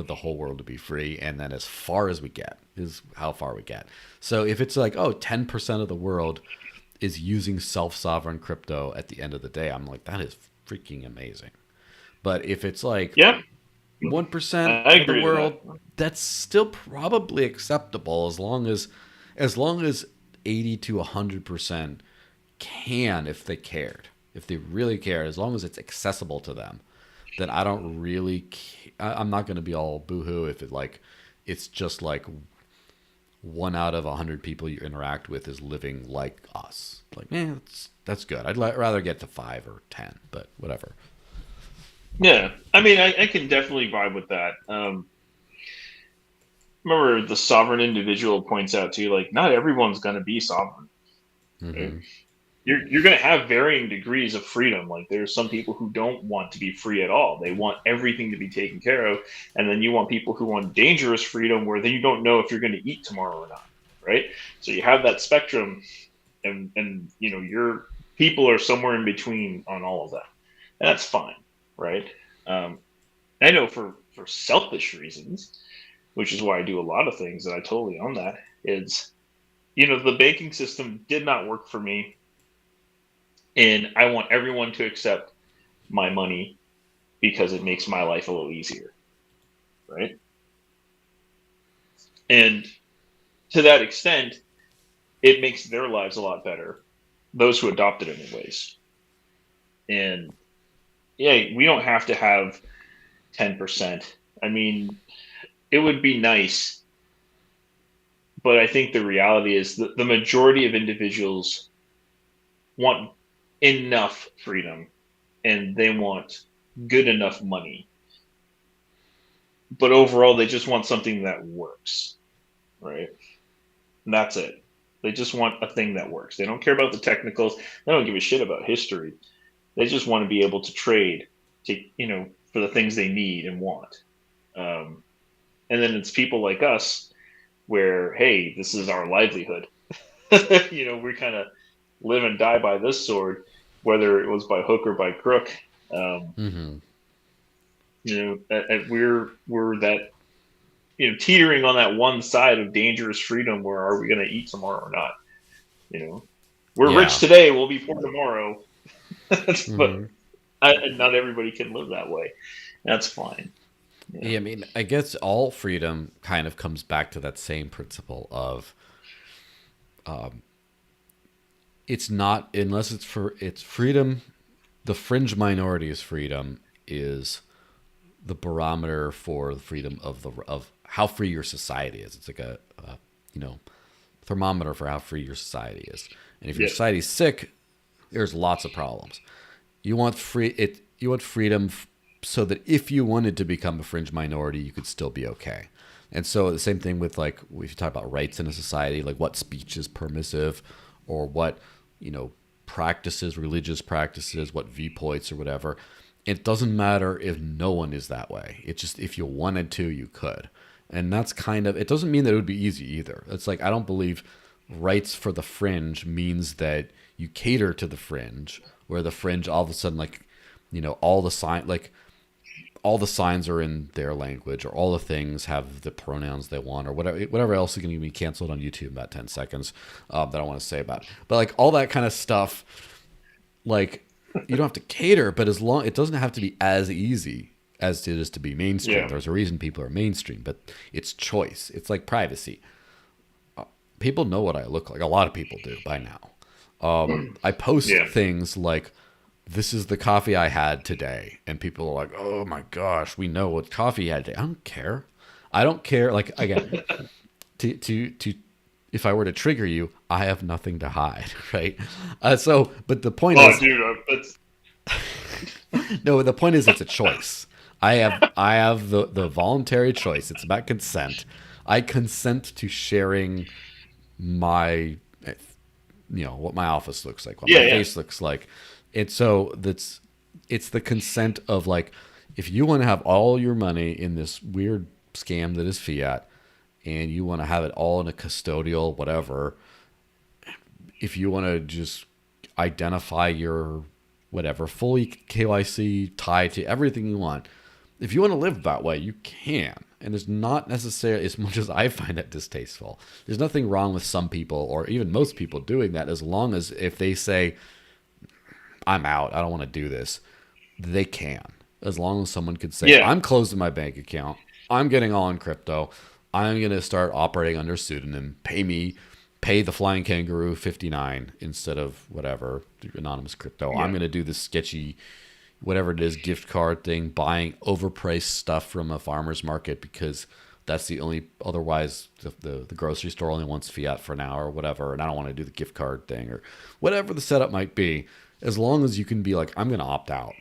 [SPEAKER 1] the whole world to be free, and then as far as we get is how far we get. So if it's like, 10% of the world is using self-sovereign crypto at the end of the day, I'm like, that is freaking amazing. But if it's like 1% of the world, that's still probably acceptable as long as 80 to 100% can, if they cared, if they really cared, as long as it's accessible to them, then I don't really I'm not going to be all boohoo if it's just like 1 out of 100 people you interact with is living like us. Like, that's good. I'd rather get to 5 or 10, but whatever.
[SPEAKER 2] Yeah, I mean, I can definitely vibe with that. Remember, the sovereign individual points out too, like, not everyone's going to be sovereign.
[SPEAKER 1] Mm-hmm.
[SPEAKER 2] Right? You're going to have varying degrees of freedom. Like, there's some people who don't want to be free at all. They want everything to be taken care of. And then you want people who want dangerous freedom where then you don't know if you're going to eat tomorrow or not. Right. So you have that spectrum, and your people are somewhere in between on all of that. And that's fine. Right. I know for selfish reasons, which is why I do a lot of things, and I totally own that, is, the banking system did not work for me. And I want everyone to accept my money because it makes my life a little easier. Right. And to that extent, it makes their lives a lot better. Those who adopt it, anyways. And yeah, we don't have to have 10%. I mean, it would be nice, but I think the reality is that the majority of individuals want enough freedom and they want good enough money. But overall, they just want something that works, right? And that's it. They just want a thing that works. They don't care about the technicals. They don't give a shit about history. They just want to be able to trade, for the things they need and want. Um, and then it's people like us, where hey, this is our livelihood. We kind of live and die by this sword, whether it was by hook or by crook. Um,
[SPEAKER 1] Mm-hmm.
[SPEAKER 2] we're that teetering on that one side of dangerous freedom. Where are we going to eat tomorrow or not? We're rich
[SPEAKER 1] Yeah.
[SPEAKER 2] today, we'll be poor tomorrow. But
[SPEAKER 1] Mm-hmm.
[SPEAKER 2] not everybody can live that way. That's fine. Yeah.
[SPEAKER 1] Yeah, I mean, I guess all freedom kind of comes back to that same principle of it's not unless it's freedom. The fringe minority's freedom is the barometer for the freedom of how free your society is. It's like a you know thermometer for how free your society is. And if your
[SPEAKER 2] Yeah.
[SPEAKER 1] society's sick, there's lots of problems. You want You want freedom so that if you wanted to become a fringe minority, you could still be okay. And so the same thing with like if you talk about rights in a society, like what speech is permissive, or what practices, religious practices, what viewpoints or whatever. It doesn't matter if no one is that way. It's just if you wanted to, you could. And that's kind of, it doesn't mean that it would be easy either. It's like, I don't believe rights for the fringe means that you cater to the fringe, where the fringe all of a sudden, like, all the signs are in their language, or all the things have the pronouns they want, or whatever else is going to be canceled on YouTube in about 10 seconds that I want to say about. But like all that kind of stuff, like you don't have to cater, but as long it doesn't have to be as easy as it is to be mainstream.
[SPEAKER 2] Yeah.
[SPEAKER 1] There's a reason people are mainstream, but it's choice. It's like privacy. People know what I look like. A lot of people do by now. I post
[SPEAKER 2] Yeah.
[SPEAKER 1] things like, this is the coffee I had today. And people are like, oh my gosh, we know what coffee you had today. I don't care. I don't care. Like, again, to if I were to trigger you, I have nothing to hide, right? But the point
[SPEAKER 2] Oh,
[SPEAKER 1] is,
[SPEAKER 2] dude, that's
[SPEAKER 1] no, the point is it's a choice. I have the voluntary choice. It's about consent. I consent to sharing my what my office looks like, what
[SPEAKER 2] yeah,
[SPEAKER 1] my
[SPEAKER 2] yeah,
[SPEAKER 1] face looks like. And so it's the consent of like, if you want to have all your money in this weird scam that is fiat, and you want to have it all in a custodial whatever, if you want to just identify your whatever fully KYC tied to everything you want, if you want to live that way, you can. And it's not necessarily, as much as I find it distasteful, there's nothing wrong with some people or even most people doing that, as long as if they say, I'm out, I don't want to do this, they can. As long as someone could say,
[SPEAKER 2] yeah,
[SPEAKER 1] I'm closing my bank account, I'm getting all in crypto, I'm going to start operating under pseudonym, pay the Flying Kangaroo 59 instead of whatever, anonymous crypto.
[SPEAKER 2] yeah,
[SPEAKER 1] I'm going to do this sketchy, whatever it is, gift card thing, buying overpriced stuff from a farmer's market because that's the only, otherwise the grocery store only wants fiat for now or whatever, and I don't want to do the gift card thing or whatever the setup might be. As long as you can be like, I'm going to opt out,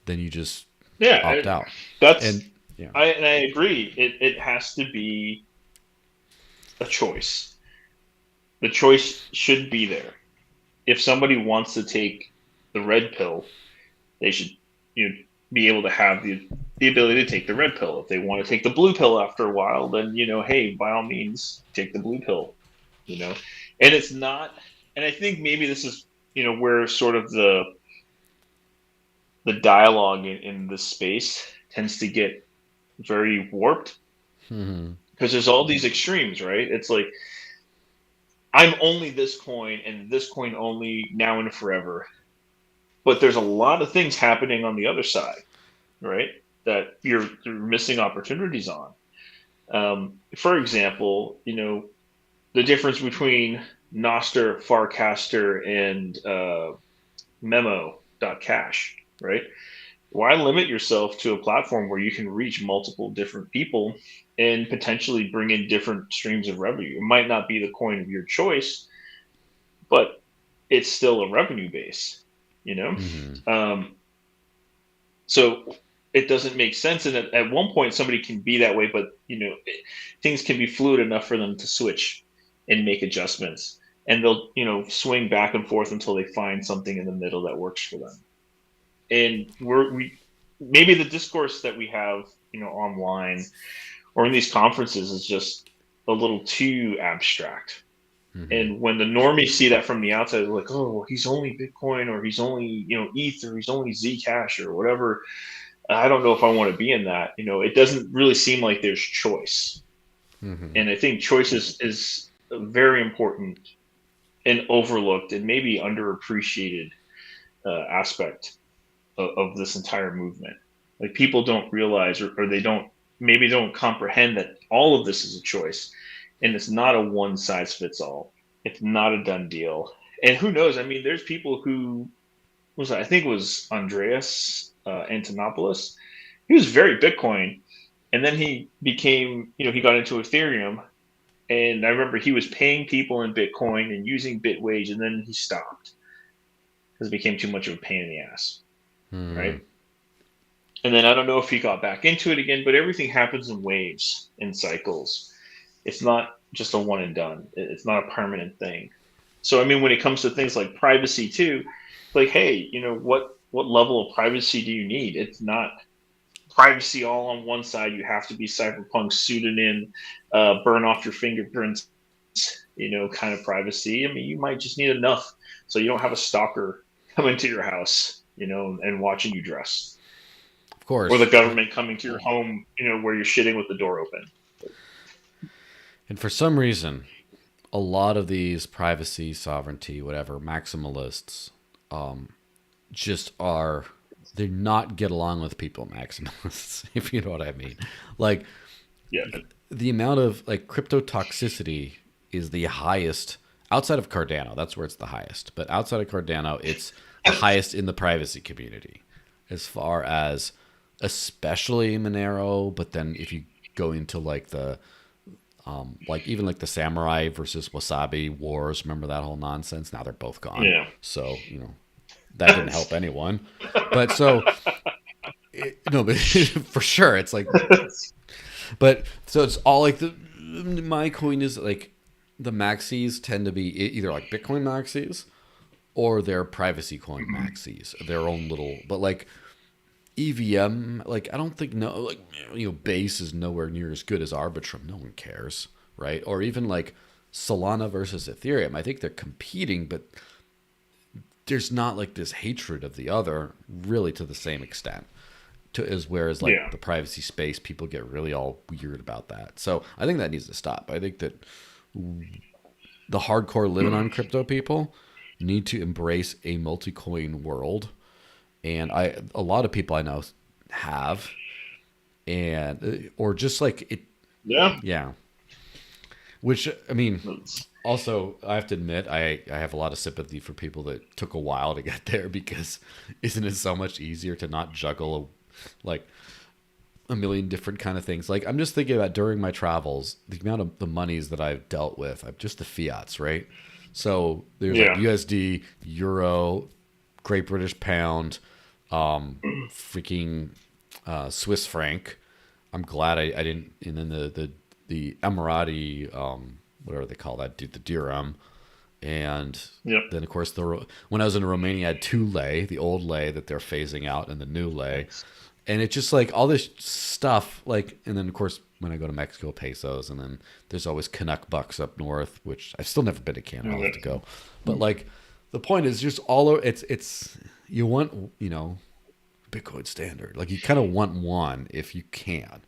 [SPEAKER 1] then you just
[SPEAKER 2] yeah.
[SPEAKER 1] opt out.
[SPEAKER 2] That's
[SPEAKER 1] And yeah.
[SPEAKER 2] I agree. It has to be a choice. The choice should be there. If somebody wants to take the red pill, they should be able to have the ability to take the red pill. If they want to take the blue pill after a while, then hey, by all means, take the blue pill. And it's not. And I think maybe this is where sort of the dialogue in this space tends to get very warped,
[SPEAKER 1] Mm-hmm.
[SPEAKER 2] because there's all these extremes, right? It's like, I'm only this coin and this coin only now and forever. But there's a lot of things happening on the other side, right? That you're missing opportunities on. For example, the difference between Nostr, Farcaster, and Memo.cash, right? Why limit yourself to a platform where you can reach multiple different people and potentially bring in different streams of revenue? It might not be the coin of your choice, but it's still a revenue base, you know?
[SPEAKER 1] Mm-hmm.
[SPEAKER 2] Um, so it doesn't make sense. And at one point, somebody can be that way, but things can be fluid enough for them to switch and make adjustments, and they'll swing back and forth until they find something in the middle that works for them. And we maybe the discourse that we have online or in these conferences is just a little too abstract.
[SPEAKER 1] Mm-hmm.
[SPEAKER 2] And when the normies see that from the outside, they're like, "Oh, he's only Bitcoin, or he's only ETH, or he's only Zcash, or whatever." I don't know if I want to be in that. It doesn't really seem like there's choice,
[SPEAKER 1] Mm-hmm.
[SPEAKER 2] and I think choice is very important and overlooked and maybe underappreciated aspect of this entire movement. Like, people don't realize, or they don't comprehend that all of this is a choice, and it's not a one size fits all. It's not a done deal. And who knows? I mean, there's people who I think it was Andreas Antonopoulos. He was very Bitcoin, and then he became, he got into Ethereum, and I remember he was paying people in Bitcoin and using Bitwage, and then he stopped because it became too much of a pain in the ass,
[SPEAKER 1] Mm-hmm.
[SPEAKER 2] right? And then I don't know if he got back into it again, but everything happens in waves, in cycles. It's not just a one and done. It's not a permanent thing. So I mean, when it comes to things like privacy too, like, hey, what level of privacy do you need? It's not privacy all on one side. You have to be cyberpunk suited in, burn off your fingerprints, kind of privacy. I mean, you might just need enough so you don't have a stalker come into your house, and watching you dress,
[SPEAKER 1] Of
[SPEAKER 2] or the
[SPEAKER 1] course.
[SPEAKER 2] government coming to your home, where you're shitting with the door open.
[SPEAKER 1] And for some reason, a lot of these privacy, sovereignty, whatever, maximalists just are, they're not get along with people maximalists, if you know what I mean. Like,
[SPEAKER 2] Yeah,
[SPEAKER 1] the amount of like crypto toxicity is the highest outside of Cardano. That's where it's the highest. But outside of Cardano, it's the highest in the privacy community as far as especially Monero. But then if you go into like the like even like the samurai versus wasabi wars, remember that whole nonsense? Now they're both gone.
[SPEAKER 2] yeah.
[SPEAKER 1] So, that didn't help anyone. But so, no, but for sure, it's like, but so it's all like my coin is like the maxis tend to be either like Bitcoin maxis or their privacy coin maxis, their own little, but like EVM, like I don't think like base is nowhere near as good as Arbitrum. No one cares, right? Or even like Solana versus Ethereum. I think they're competing, but there's not like this hatred of the other really to the same extent. Whereas like
[SPEAKER 2] Yeah.
[SPEAKER 1] the privacy space, people get really all weird about that. So I think that needs to stop. I think that the hardcore living on crypto people need to embrace a multi-coin world, and a lot of people I know have, and or just like it,
[SPEAKER 2] Yeah.
[SPEAKER 1] yeah. Which I mean, also I have to admit I have a lot of sympathy for people that took a while to get there, because isn't it so much easier to not juggle like a million different kind of things? Like I'm just thinking about during my travels, the amount of the monies that I've dealt with, just the fiats, right? So there's like
[SPEAKER 2] Yeah.
[SPEAKER 1] USD, Euro, Great British Pound, freaking Swiss franc. I'm glad I didn't. And then the Emirati, whatever they call that, the dirham, and
[SPEAKER 2] Yep.
[SPEAKER 1] then of course when I was in Romania, I had two lei, the old lei that they're phasing out, and the new lei, and it's just like all this stuff. Like, and then of course when I go to Mexico, pesos, and then there's always Canuck bucks up north, which I've still never been to Canada. I'll have to go, but like the point is just it's you want Bitcoin standard, like you kind of want one if you can,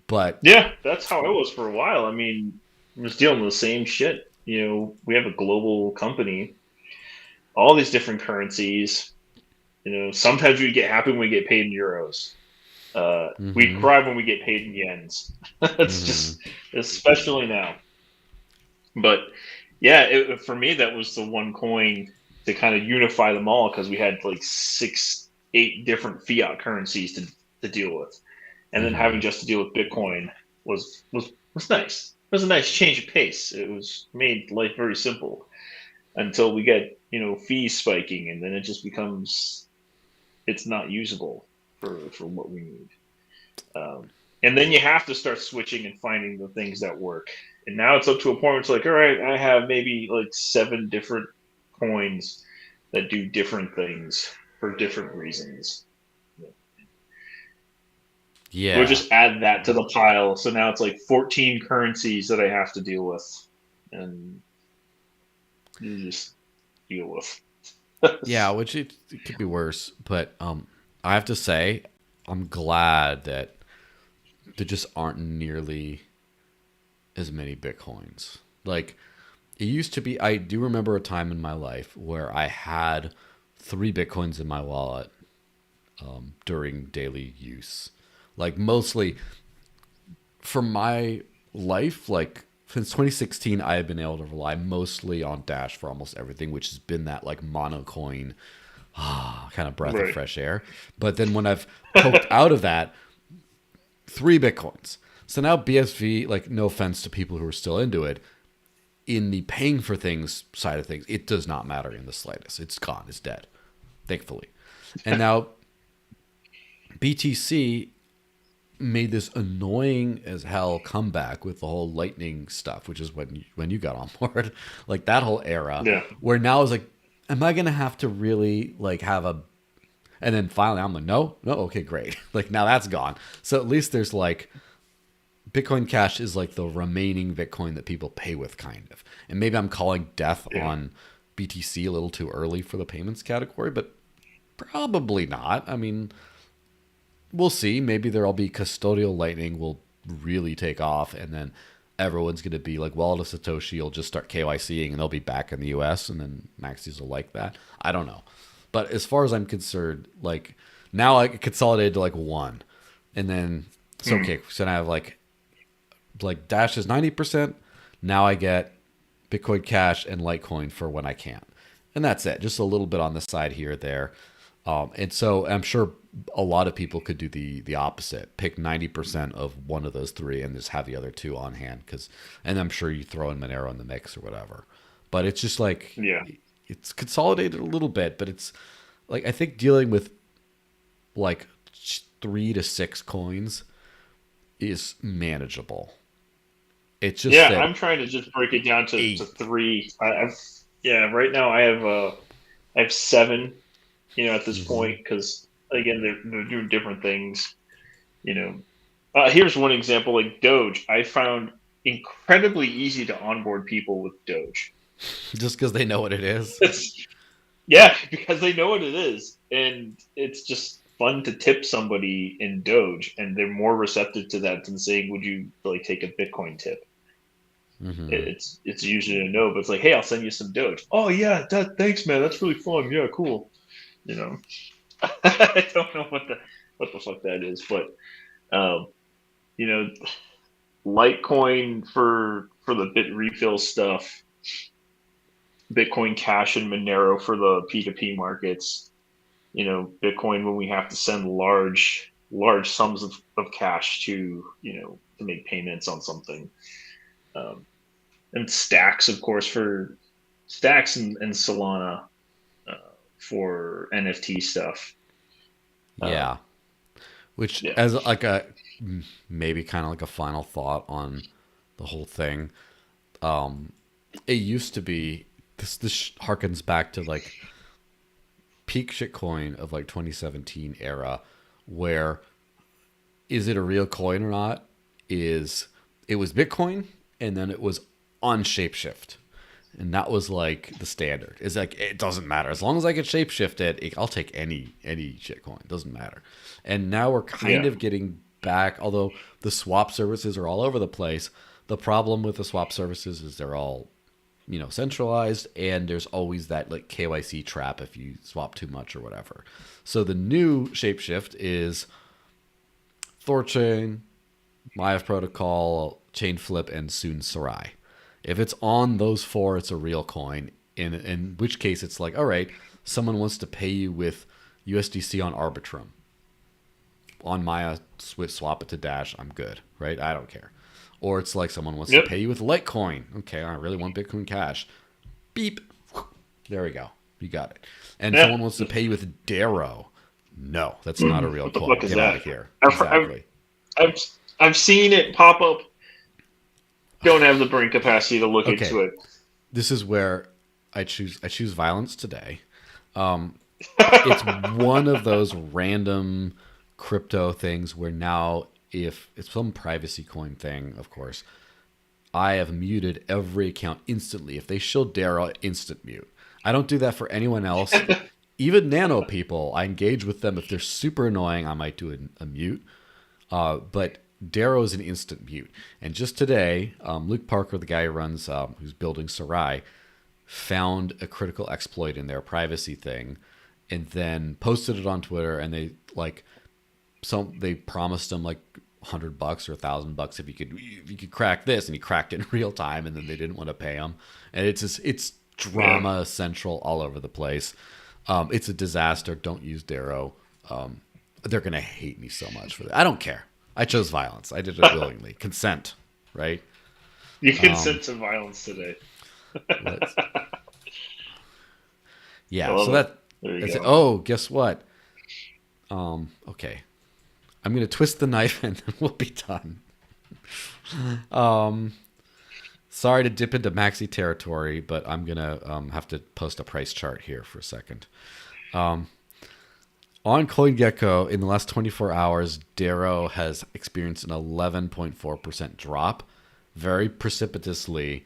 [SPEAKER 1] but
[SPEAKER 2] Yeah, that's how it was for a while. I mean, I was dealing with the same shit. We have a global company, all these different currencies. Sometimes we get happy when we get paid in euros. We
[SPEAKER 1] mm-hmm,
[SPEAKER 2] cry when we get paid in yens. It's
[SPEAKER 1] mm-hmm.
[SPEAKER 2] just, especially now. But yeah, for me, that was the one coin to kind of unify them all because we had like 8 different fiat currencies to deal with, and then having
[SPEAKER 1] Hmm.
[SPEAKER 2] just to deal with Bitcoin was nice. It was a nice change of pace. It was made life very simple until we get fees spiking, and then it just becomes it's not usable for what we need. Um, and then you have to start switching and finding the things that work. And now it's up to a point where it's like, all right, I have maybe like 7 different coins that do different things for different reasons. We'll
[SPEAKER 1] Yeah.
[SPEAKER 2] just add that to the pile. So now it's like 14 currencies that I have to deal with. And you just deal with.
[SPEAKER 1] Yeah, which it could be worse, but I have to say, I'm glad that there just aren't nearly as many Bitcoins. Like it used to be. I do remember a time in my life where I had 3 Bitcoins in my wallet during daily use. Like mostly for my life, like since 2016, I have been able to rely mostly on Dash for almost everything, which has been that like monocoin kind of breath of
[SPEAKER 2] Right.
[SPEAKER 1] fresh air. But then when I've poked out of that, 3 Bitcoins. So now BSV, like no offense to people who are still into it, in the paying for things side of things, it does not matter in the slightest. It's gone. It's dead, thankfully. And now BTC made this annoying as hell comeback with the whole lightning stuff, which is when you got on board, like that whole era,
[SPEAKER 2] Yeah.
[SPEAKER 1] where now it's like, am I gonna have to really like have a? And then finally, I'm like, no, no, okay, great. Like now that's gone. So at least there's like Bitcoin Cash is like the remaining Bitcoin that people pay with, kind of. And maybe I'm calling death
[SPEAKER 2] Yeah.
[SPEAKER 1] on BTC a little too early for the payments category, but probably not. I mean, we'll see. Maybe there'll be custodial Lightning will really take off, and then everyone's going to be like, well, to Satoshi will just start KYCing, and they'll be back in the US, and then Maxis will like that. I don't know. But as far as I'm concerned, like now I consolidated to like one, and then so
[SPEAKER 2] Hmm.
[SPEAKER 1] okay, so now I have like Dash is 90%. Now I get Bitcoin Cash and Litecoin for when I can't. And that's it. Just a little bit on the side here or there. And so I'm sure a lot of people could do the opposite. Pick 90% of one of those 3 and just have the other 2 on hand. And I'm sure you throw in Monero in the mix or whatever. But it's just like,
[SPEAKER 2] Yeah.
[SPEAKER 1] it's consolidated a little bit. But it's like, I think dealing with like 3 to 6 coins is manageable. It's just
[SPEAKER 2] Yeah,
[SPEAKER 1] that
[SPEAKER 2] I'm trying to just break it down to
[SPEAKER 1] 8.
[SPEAKER 2] 3. I've yeah, right now I have 7, at this
[SPEAKER 1] Mm-hmm.
[SPEAKER 2] point because again they're doing different things. You know, here's one example like Doge. I found incredibly easy to onboard people with Doge.
[SPEAKER 1] Just because they know what it is.
[SPEAKER 2] It's, yeah, because they know what it is, and it's just fun to tip somebody in Doge, and they're more receptive to that than saying, "Would you like take a Bitcoin tip?"
[SPEAKER 1] Mm-hmm.
[SPEAKER 2] It's usually a no, but it's like, hey, I'll send you some Doge. Oh yeah, thanks, man. That's really fun. Yeah, cool. You know, I don't know what the fuck that is, but um, you know, Litecoin for the bit refill stuff, Bitcoin Cash and Monero for the P2P markets. Bitcoin when we have to send large sums of cash to make payments on something. Um, and Stacks, of course, for Stacks and Solana uh, for NFT stuff.
[SPEAKER 1] Yeah. Which,
[SPEAKER 2] Yeah,
[SPEAKER 1] as like a maybe kind of like a final thought on the whole thing, it used to be this harkens back to like peak shitcoin of like 2017 era, where is it a real coin or not? Is it was Bitcoin and then it was on Shapeshift. And that was like the standard. It's like it doesn't matter as long as I can shapeshift it. I'll take any shitcoin. It doesn't matter. And now we're kind
[SPEAKER 2] yeah,
[SPEAKER 1] of getting back. Although the swap services are all over the place, the problem with the swap services is they're all centralized, and there's always that like KYC trap if you swap too much or whatever. So the new shapeshift is Thorchain, Mayav Protocol, Chain Flip, and soon Sarai. If it's on those four, it's a real coin. In which case, it's like, all right, someone wants to pay you with USDC on Arbitrum. On Maya, swap it to Dash. I'm good, right? I don't care. Or it's like someone wants to pay you with Litecoin. Okay, I really want Bitcoin Cash. Beep. There we go. You got it. And someone wants to pay you with Darrow. No, that's not a real coin. Get out of here. Exactly.
[SPEAKER 2] I've seen it pop up. Don't have the brain capacity to look into it.
[SPEAKER 1] This is where I choose violence today. It's one of those random crypto things where now, if it's some privacy coin thing, of course, I have muted every account instantly. If they show Darrow, instant mute. I don't do that for anyone else. Even nano people, I engage with them. If they're super annoying, I might do a mute. But Darrow is an instant mute. And just today, Luke Parker, the guy who runs, who's building Sarai, found a critical exploit in their privacy thing, and then posted it on Twitter. And they promised him like $100 or $1,000 if you could crack this, and he cracked it in real time. And then they didn't want to pay him. And it's drama central all over the place. It's a disaster. Don't use Darrow. They're gonna hate me so much for that. I don't care. I chose violence. I did it willingly. Consent, right?
[SPEAKER 2] You consent to violence today.
[SPEAKER 1] Yeah. So that's it. Oh, guess what? Okay. I'm gonna twist the knife and then we'll be done. Sorry to dip into maxi territory, but I'm gonna have to post a price chart here for a second. On CoinGecko, in the last 24 hours, Darrow has experienced an 11.4% drop, very precipitously,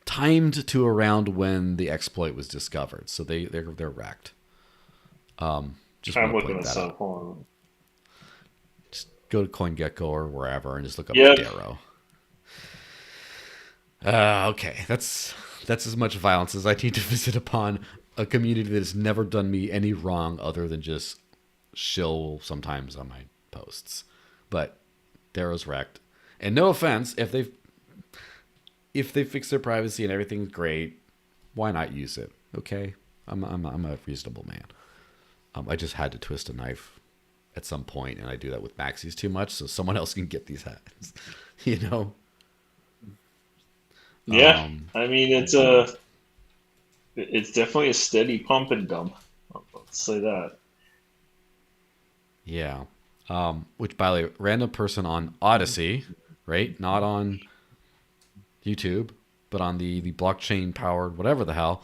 [SPEAKER 1] timed to around when the exploit was discovered. So they're wrecked. Just I'm looking at that up. Just go to CoinGecko or wherever and just look up Darrow. Okay, that's as much violence as I need to visit upon a community that has never done me any wrong other than just shill sometimes on my posts. But Darrow's wrecked. And no offense, if they fix their privacy and everything's great, why not use it? Okay, I'm a reasonable man. I just had to twist a knife at some point, and I do that with maxis too much, so someone else can get these hats. You know.
[SPEAKER 2] Yeah, I mean it's definitely a steady pump and dump. Let's say that.
[SPEAKER 1] Yeah. Which, by the way, random person on Odysee, right? Not on YouTube, but on the blockchain powered whatever the hell.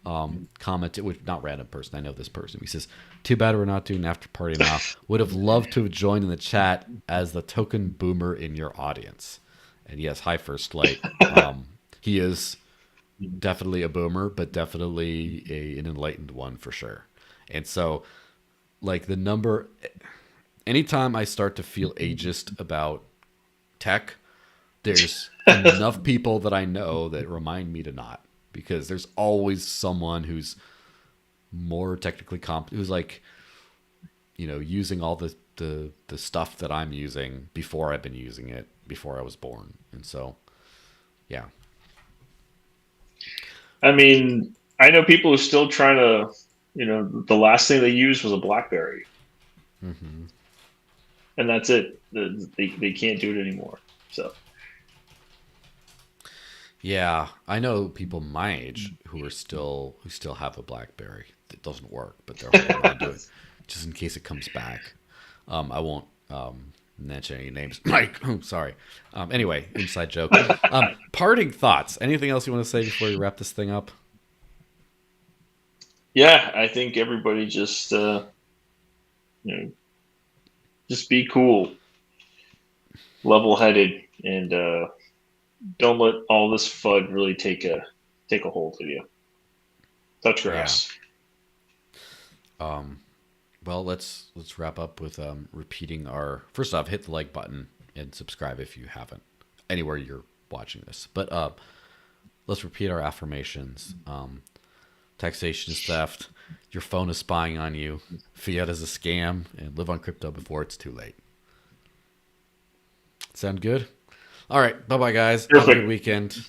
[SPEAKER 1] Commented, which not random person. I know this person. He says, "Too bad we're not doing an after party now. Would have loved to have joined in the chat as the token boomer in your audience." And yes, hi First Light. He is definitely a boomer, but definitely an enlightened one for sure. And so, like the number, anytime I start to feel ageist about tech, there's enough people that I know that remind me to not, because there's always someone who's more technically who's like, using all the stuff that I'm using before I've been using it, before I was born. And so, yeah.
[SPEAKER 2] I mean, I know people who still trying to, the last thing they used was a BlackBerry.
[SPEAKER 1] Mm-hmm.
[SPEAKER 2] And that's it. They can't do it anymore. So.
[SPEAKER 1] Yeah, I know people my age who still have a BlackBerry. It doesn't work, but they're holding on to it just in case it comes back. I won't mention any names. Mike, sorry. Anyway, inside joke. Parting thoughts. Anything else you want to say before we wrap this thing up?
[SPEAKER 2] Yeah, I think everybody just just be cool, level-headed, and don't let all this FUD really take a hold of you. Touch grass.
[SPEAKER 1] Yeah. Well, let's wrap up with repeating our. First off, hit the like button and subscribe if you haven't, anywhere you're watching this. But let's repeat our affirmations. Taxation is theft. Your phone is spying on you. Fiat is a scam, and live on crypto before it's too late. Sound good? All right. Bye-bye, guys.
[SPEAKER 2] Perfect.
[SPEAKER 1] Have a good weekend.